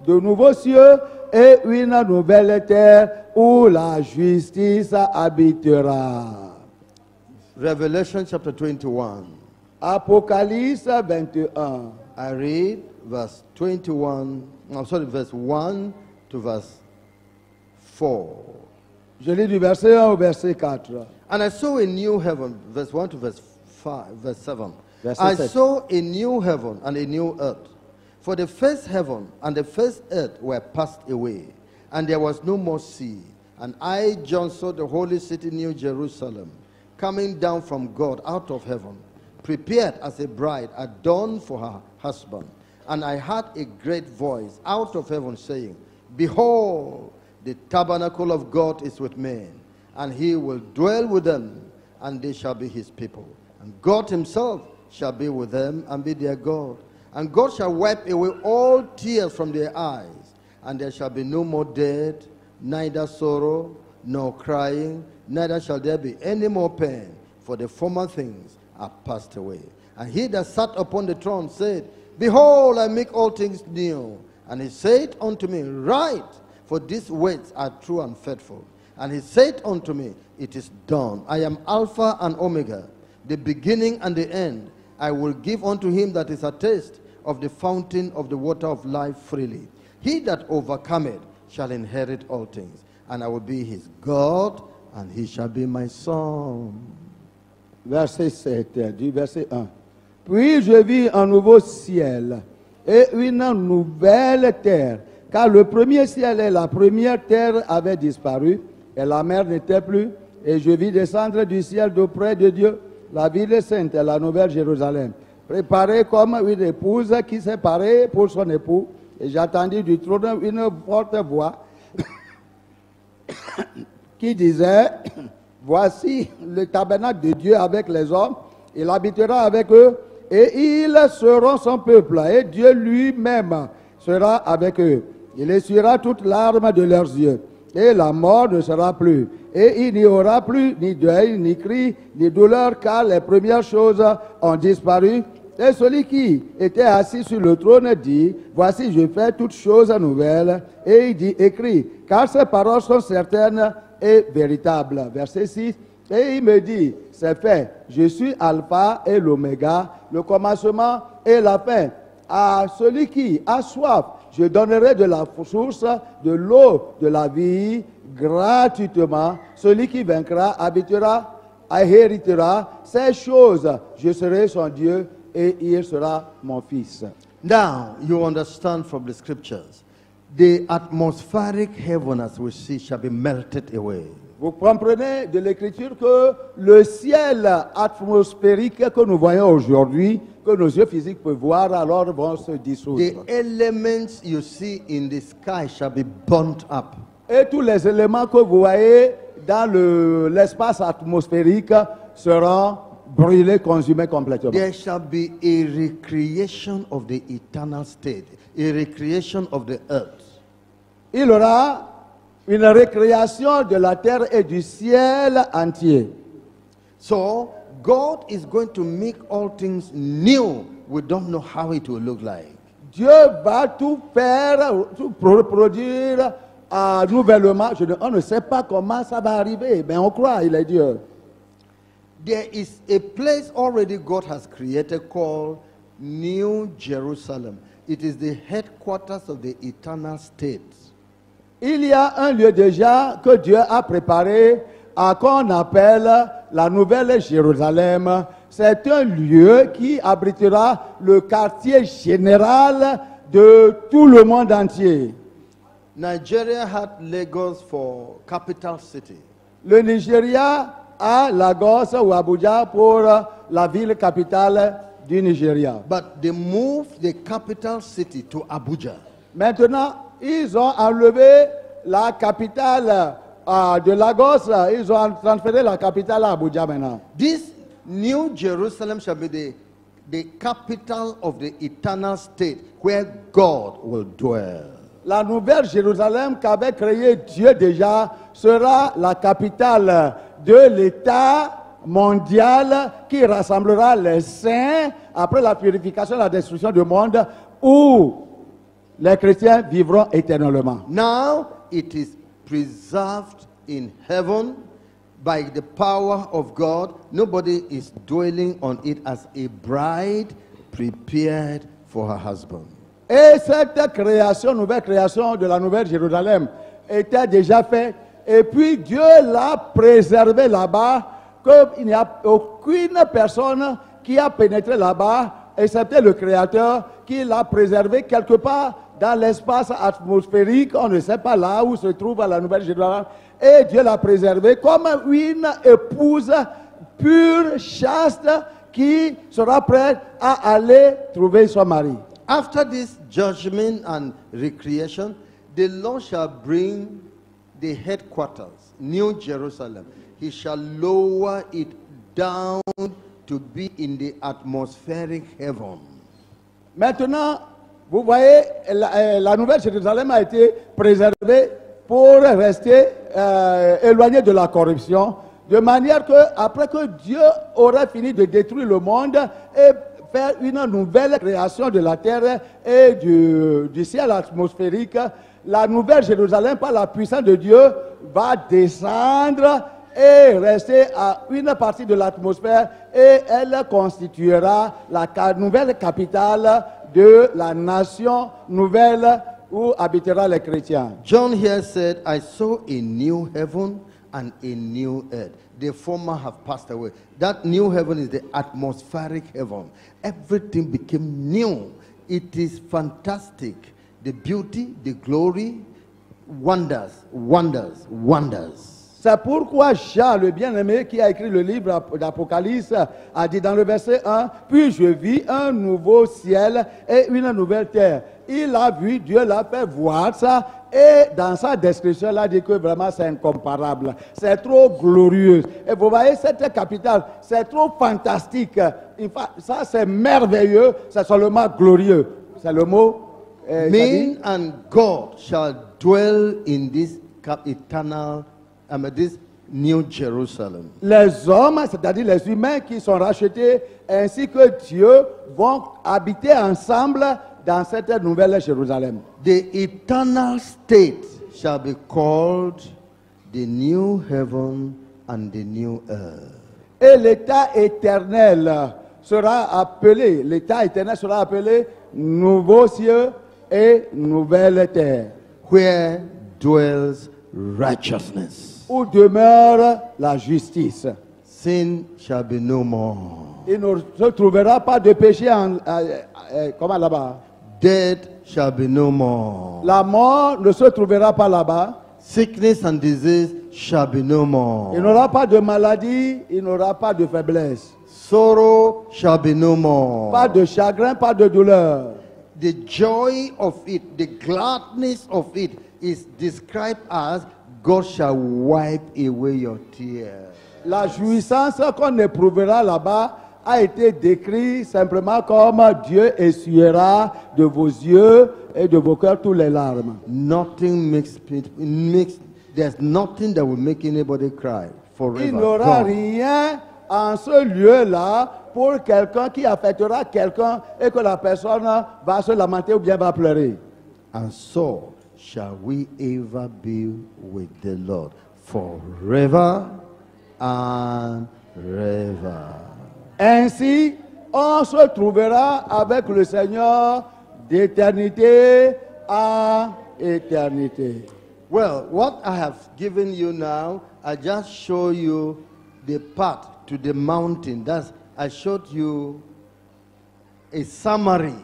de nouveaux cieux et une nouvelle terre où la justice habitera. Revelation chapter 21. Apocalypse 21. I read verse 21, verse 1 to verse 4. Je lis du verset 1 au verset 4. And I saw a new heaven, verse 1 to verse 5, verse 7. Verset I 7. saw a new heaven and a new earth. For the first heaven and the first earth were passed away, and there was no more sea. And I, John, saw the holy city, New Jerusalem, coming down from God out of heaven, prepared as a bride adorned for her husband. And I heard a great voice out of heaven saying, Behold, the tabernacle of God is with men, and he will dwell with them, and they shall be his people. And God himself shall be with them and be their God. And God shall wipe away all tears from their eyes, and there shall be no more death, neither sorrow, nor crying, neither shall there be any more pain, for the former things are passed away. And he that sat upon the throne said, Behold, I make all things new. And he said unto me, Write, for these words are true and faithful. And he said unto me, It is done. I am Alpha and Omega, the beginning and the end. I will give unto him that is athirst of the fountain of the water of life freely. He that overcometh shall inherit all things, and I will be his God, and he shall be my son. Verset 7, du verset 1. Puis je vis un nouveau ciel et une nouvelle terre, car le premier ciel et la première terre avaient disparu, et la mer n'était plus. Et je vis descendre du ciel d'auprès de Dieu la ville sainte, la nouvelle Jérusalem, préparée comme une épouse qui s'est parée pour son époux. Et j'entendis du trône une forte voix qui disait, Voici le tabernacle de Dieu avec les hommes, il habitera avec eux, et ils seront son peuple, et Dieu lui-même sera avec eux. Il essuiera toute larme de leurs yeux, et la mort ne sera plus. Et il n'y aura plus ni deuil, ni cri, ni douleur, car les premières choses ont disparu. Et celui qui était assis sur le trône dit, Voici, je fais toutes choses nouvelles. Et il dit, écris, car ces paroles sont certaines et véritables. Verset 6. Et il me dit, c'est fait, je suis Alpha et l'Oméga, le commencement et la fin. À celui qui a soif, je donnerai de la source de l'eau de la vie gratuitement. Celui qui vaincra habitera, héritera ces choses. Je serai son Dieu et il sera mon fils. Now, you understand from the scriptures, the atmospheric heaven as we see shall be melted away. Vous comprenez de l'écriture que le ciel atmosphérique que nous voyons aujourd'hui, que nos yeux physiques peuvent voir, alors vont se dissoudre. The elements you see in the sky shall be burnt up. Et tous les éléments que vous voyez dans l'espace atmosphérique seront brûlés, consumés complètement. There shall be a recreation of the eternal state, a recreation of the earth. Il y aura une récréation de la terre et du ciel entier. So, God is going to make all things new. We don't know how it will look like. Dieu va tout faire, tout produire nouvellement. On ne sait pas comment ça va arriver, mais on croit, il est Dieu. There is a place already God has created called New Jerusalem. It is the headquarters of the eternal state. Il y a un lieu déjà que Dieu a préparé, qu'on appelle la Nouvelle Jérusalem. C'est un lieu qui abritera le quartier général de tout le monde entier. Nigeria had Lagos for capital city. Le Nigeria a Lagos ou Abuja pour la ville capitale du Nigeria. But they moved the capital city to Abuja. Maintenant, ils ont enlevé la capitale de Lagos, ils ont transféré la capitale à Abuja maintenant. This New Jerusalem shall be the capital of the eternal state where God will dwell. La nouvelle Jérusalem qu'avait créée Dieu déjà sera la capitale de l'État mondial qui rassemblera les saints après la purification et la destruction du monde où les chrétiens vivront éternellement. Now it is preserved in heaven by the power of God. Nobody is dwelling on it as a bride prepared for her husband. Et cette création, nouvelle création de la nouvelle Jérusalem était déjà faite. Et puis Dieu l'a préservé là-bas, qu'il n'y a aucune personne qui a pénétré là-bas, excepté le Créateur, qui l'a préservé quelque part dans l'espace atmosphérique. On ne sait pas là où se trouve la nouvelle Jérusalem. Et Dieu l'a préservé comme une épouse pure, chaste, qui sera prête à aller trouver son mari. After this judgment and recreation, the Lord shall bring the headquarters, New Jerusalem. He shall lower it down to be in the atmospheric heaven. Maintenant, vous voyez, la nouvelle Jérusalem a été préservée pour rester éloignée de la corruption, de manière que, après que Dieu aurait fini de détruire le monde et faire une nouvelle création de la terre et du ciel atmosphérique, la nouvelle Jérusalem, par la puissance de Dieu, va descendre et rester à une partie de l'atmosphère et elle constituera la nouvelle capitale de la nation nouvelle où habitera les chrétiens. John here said, I saw a new heaven and a new earth. The former have passed away. That new heaven is the atmospheric heaven. Everything became new. It is fantastic. The beauty, the glory, wonders, wonders, wonders. C'est pourquoi Jean, le bien-aimé qui a écrit le livre d'Apocalypse, a dit dans le verset 1, « Puis je vis un nouveau ciel et une nouvelle terre. » Il a vu, Dieu l'a fait voir ça, et dans sa description, il a dit que vraiment c'est incomparable. C'est trop glorieux. Et vous voyez, cette capitale, c'est trop fantastique. Ça, c'est merveilleux, c'est seulement glorieux. C'est le mot. Man and God shall dwell in this eternal this New Jerusalem. Les hommes, c'est-à-dire les humains qui sont rachetés, ainsi que Dieu, vont habiter ensemble dans cette nouvelle Jérusalem. The eternal state shall be called the new heaven and the new earth. Et l'état éternel sera appelé, nouveau ciel et nouvelle terre. Where dwells righteousness. Où demeure la justice. sin shall be no more. Il ne se trouvera pas de péché comment là-bas? Death shall be no more. La mort ne se trouvera pas là-bas. Sickness and disease shall be no more. Il n'aura pas de maladie, il n'aura pas de faiblesse. Sorrow shall be no more. Pas de chagrin, pas de douleur. The joy of it, the gladness of it is described as God shall wipe away your tears. La jouissance qu'on éprouvera là-bas a été décrite simplement comme Dieu essuiera de vos yeux et de vos cœurs tous les larmes. There's nothing that will make anybody cry forever. Il n'y aura Gone. rien en ce lieu-là pour quelqu'un qui affectera quelqu'un et que la personne va se lamenter ou bien va pleurer. And so shall we ever be with the Lord forever and ever. Ainsi, on se trouvera avec le Seigneur d'éternité à éternité. Well, what I have given you now, I just show you the path to the mountain. I showed you a summary.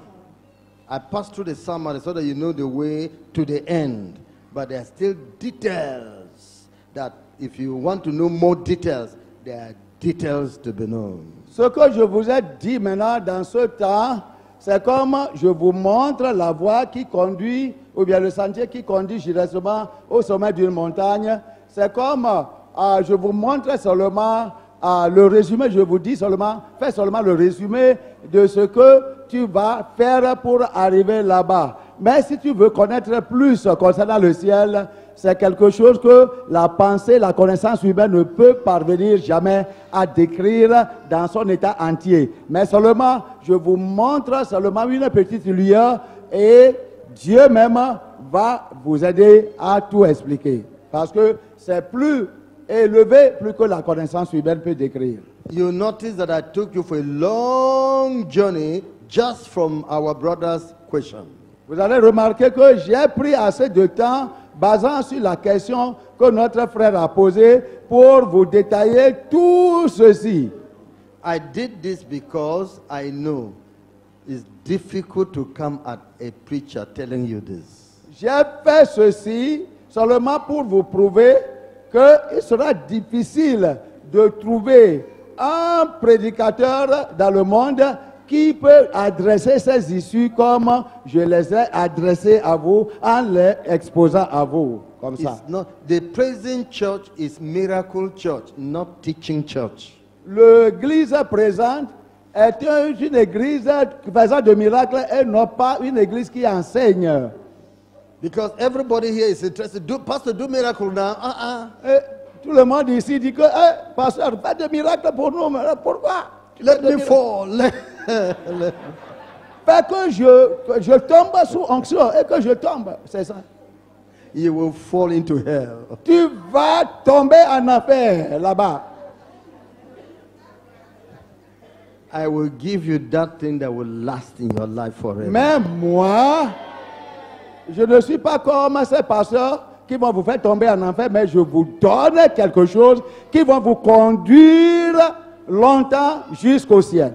I passed through the summary so that you know the way to the end. But there are still details that if you want to know more details, there are details to be known. Ce que je vous ai dit maintenant dans ce temps, c'est comme je vous montre la voie qui conduit, ou bien le sentier qui conduit justement au sommet d'une montagne. C'est comme je vous montre seulement le résumé, je vous dis seulement, fais seulement le résumé de ce que tu vas faire pour arriver là-bas. Mais si tu veux connaître plus concernant le ciel, c'est quelque chose que la pensée, la connaissance humaine ne peut parvenir jamais à décrire dans son état entier. Mais seulement, je vous montre seulement une petite lueur et Dieu même va vous aider à tout expliquer. Parce que c'est plus élevé, plus que la connaissance humaine peut décrire. You notice that I took you for a long journey just from our brother's question. Vous allez remarquer que j'ai pris assez de temps basant sur la question que notre frère a posée pour vous détailler tout ceci. I did this because I know it's difficult to come at a preacher telling you this. J'ai fait ceci seulement pour vous prouver qu'il sera difficile de trouver un prédicateur dans le monde qui peut adresser ces issues comme je les ai adressées à vous en les exposant à vous, comme ça. It's not, the present church is miracle church, not teaching church. L'église présente est une église faisant de miracles et non pas une église qui enseigne. Because everybody here is interested. Pastor, do miracle now. Et tout le monde ici dit que, pasteur, fais des miracles pour nous. Mais pourquoi? Let me fall. Fait que je tombe sous onction et que je tombe, c'est ça. You will fall into hell. Tu vas tomber en enfer là-bas. I will give you that thing that will last in your life forever. Mais moi, je ne suis pas comme ces pasteurs qui vont vous faire tomber en enfer, mais je vous donne quelque chose qui va vous conduire longtemps jusqu'au ciel.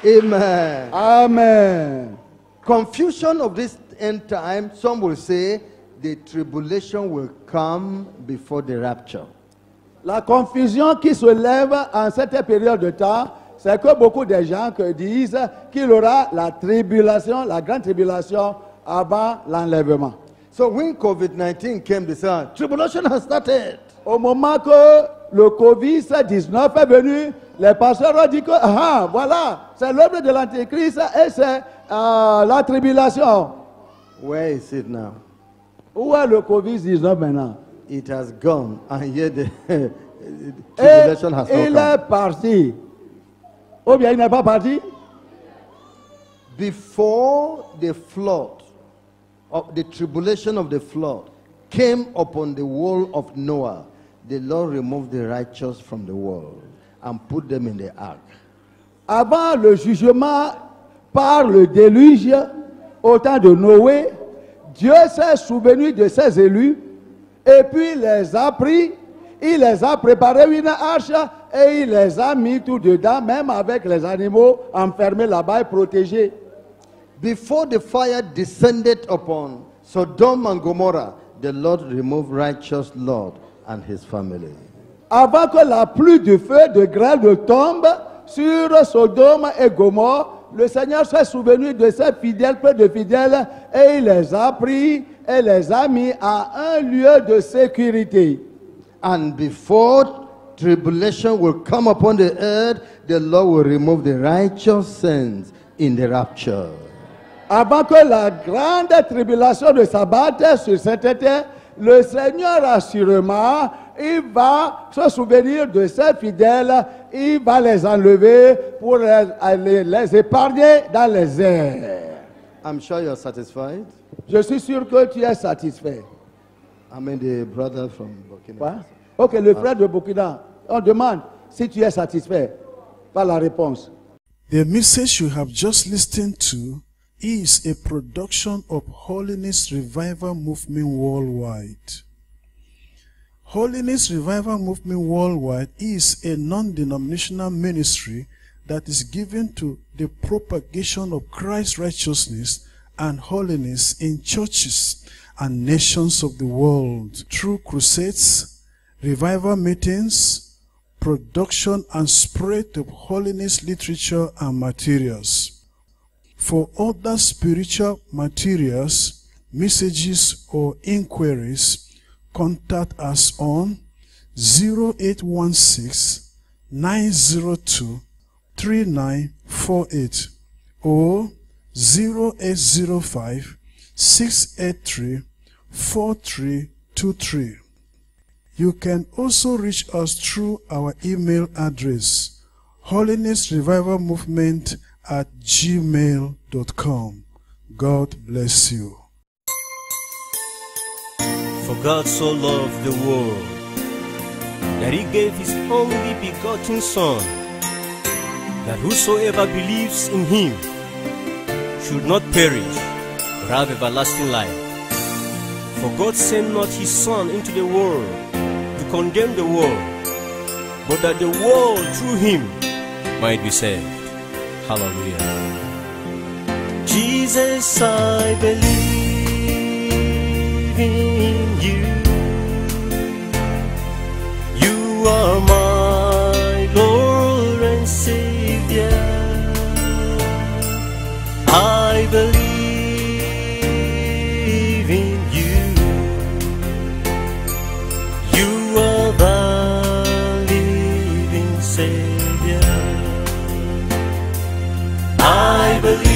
Amen. Amen. Confusion of this end time, some will say the tribulation will come before the rapture. La confusion qui se lève en cette période de temps, c'est que beaucoup de gens disent qu'il y aura la tribulation, la grande tribulation avant l'enlèvement. So when COVID-19 came, they said, tribulation has started. Au moment que le Covid-19 est venu, les pasteurs ont dit que voilà, c'est l'œuvre de l'Antéchrist et c'est la tribulation. Where is it now? Où est le Covid-19 maintenant? It has gone, and yet the Et tribulation has il not est come. parti. Ou bien il n'est pas parti? Before the flood, of the tribulation of the flood came upon the world of Noah, the Lord removed the righteous from the world and put them in the ark. Avant le jugement par le déluge, au temps de Noé, Dieu s'est souvenu de ses élus et puis il les a pris, il les a préparé une arche et il les a mis tout dedans, même avec les animaux enfermés là-bas et protégés. Before the fire descended upon Sodom and Gomorrah, the Lord removed righteous Lot and his family. Avant que la pluie de feu de grêle tombe sur Sodome et Gomorrhe, le Seigneur s'est souvenu de ses fidèles, peu de fidèles, et il les a pris et les a mis à un lieu de sécurité. And before tribulation will come upon the earth, the Lord will remove the righteous saints in the rapture. Avant que la grande tribulation ne s'abatte sur cette terre, le Seigneur assurément, il va se souvenir de ses fidèles, il va les enlever pour les épargner dans les airs. I'm sure you're satisfied. Je suis sûr que tu es satisfait. I mean the brother from Burkina. Quoi? Ok, le frère de Burkina, on demande si tu es satisfait par la réponse. The message you have just listened to is a production of Holiness Revival Movement Worldwide. Holiness Revival Movement Worldwide is a non-denominational ministry that is given to the propagation of Christ's righteousness and holiness in churches and nations of the world through crusades, revival meetings, production and spread of holiness literature and materials. For other spiritual materials, messages or inquiries, contact us on 0816-902-3948 or 0805-683-4323. You can also reach us through our email address, holinessrevivalmovement@gmail.com. God bless you. For God so loved the world that he gave his only begotten Son, that whosoever believes in him should not perish, but have everlasting life. For God sent not his Son into the world to condemn the world, but that the world through him might be saved. Hallelujah. Jesus, I believe in you. You are my Lord and Savior. I believe in you. You are the living Savior. I believe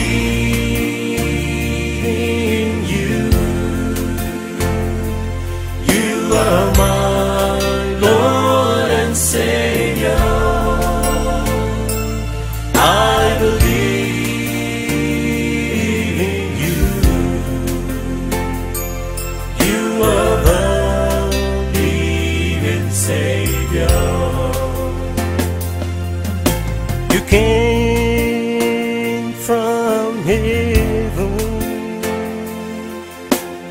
in you. You are my Lord and Savior. I believe in you. You are the living Savior. You came from heaven.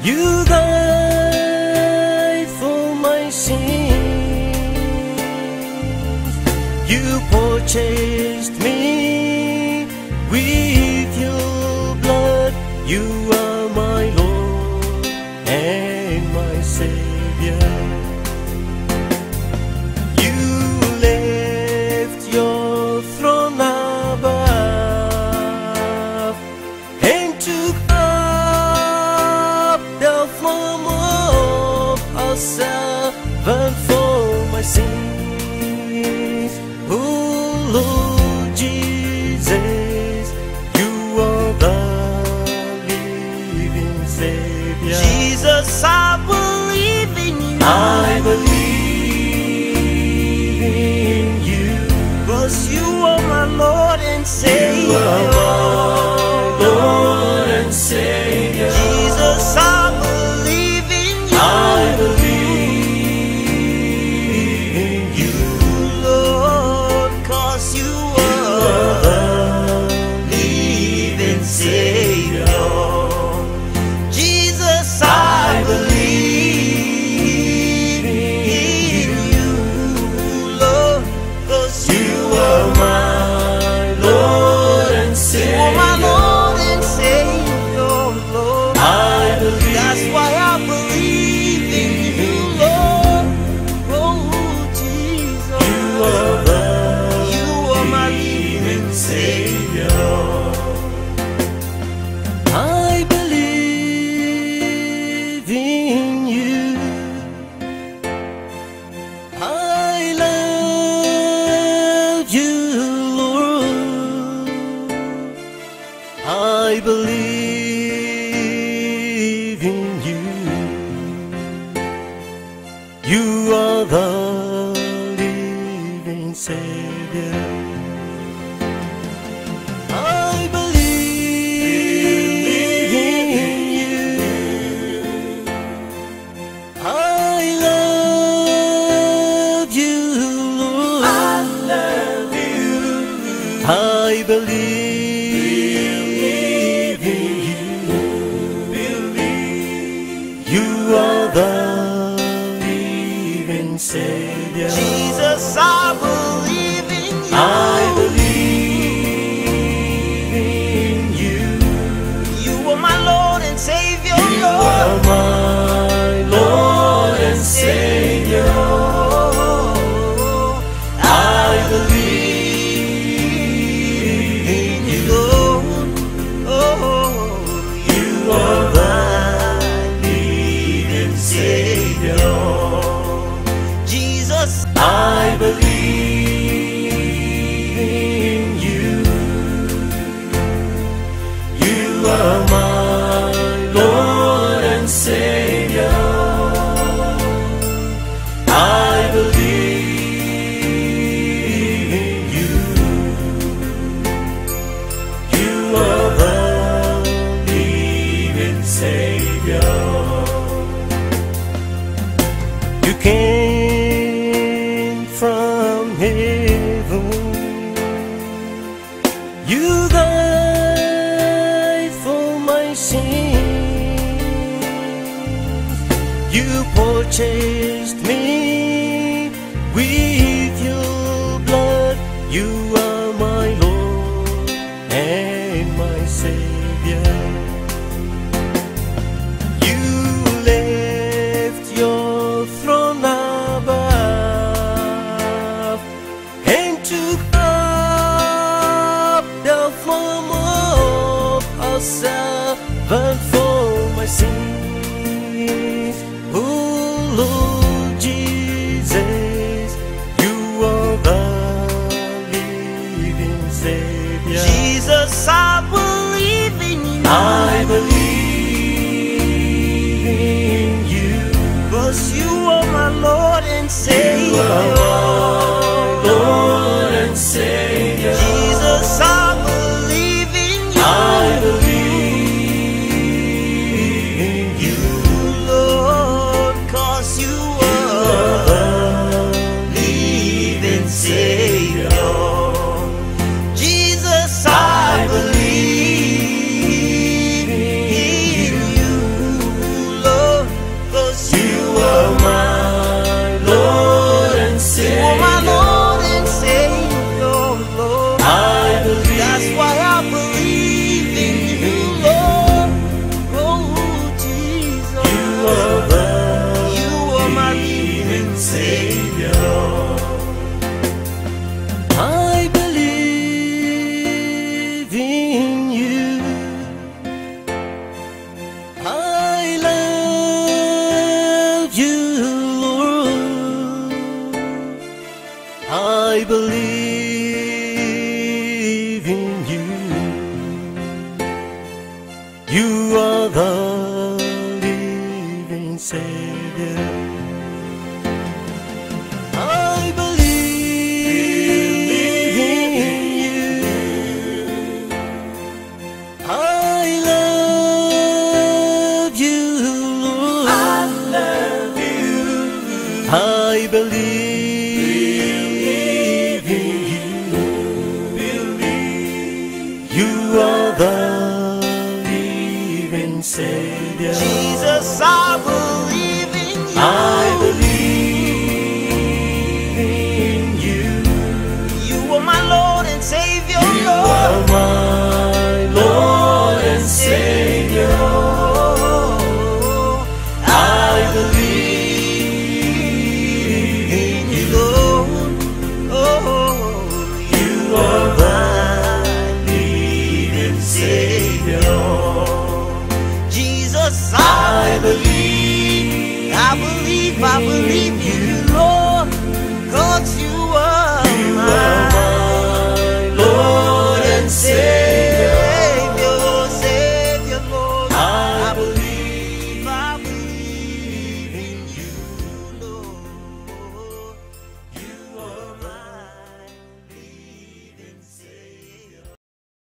You died for my sins. You purchased me with your blood. You are my Lord and my Savior. You left your throne above and took up the form of a servant for my sins. Oh Lord Jesus, you are the living Savior. Jesus, I believe in you. I believe in you. 'Cause you are my Lord and Savior. You are my Lord and Savior. Jesus, I believe in you. I believe in you, Lord, 'cause you are the living Savior. Jesus, Savior. I believe in you. I love you, Lord. I believe in you. You are the living Savior. I believe in you. I love you, Lord. I love you. I believe in you. You are the living Savior. Jesus, I believe in you. I believe in you. You are my Lord and Savior. You are my Lord and Savior. I believe in you. You are the living Savior. Jesus, I believe in you. You are my Lord and Savior. I believe in you. You are the living Savior. You came from heaven. You died for my sins. You purchased me with your blood. You are my Lord and my Savior. You left your throne above and took up the form of a servant for my sins. Oh Lord Jesus, you are the living Savior. Jesus, I believe in you. I believe in you. 'Cause you are my Lord and Savior. You are my Lord and Savior. Jesus, I believe in you. I believe in you. Lord, 'cause you are The living Savior. Jesus, I believe in you, Lord, 'cause you are my Lord and are Savior. my Lord and Savior, Lord. I believe. That's why I believe in you, Lord. Oh, Jesus, You are the you are my living Savior. I believe in you. I love you, Lord. I believe in you. You are the living Savior. I believe in you. I love you, Lord. I love you. I believe in you. You are the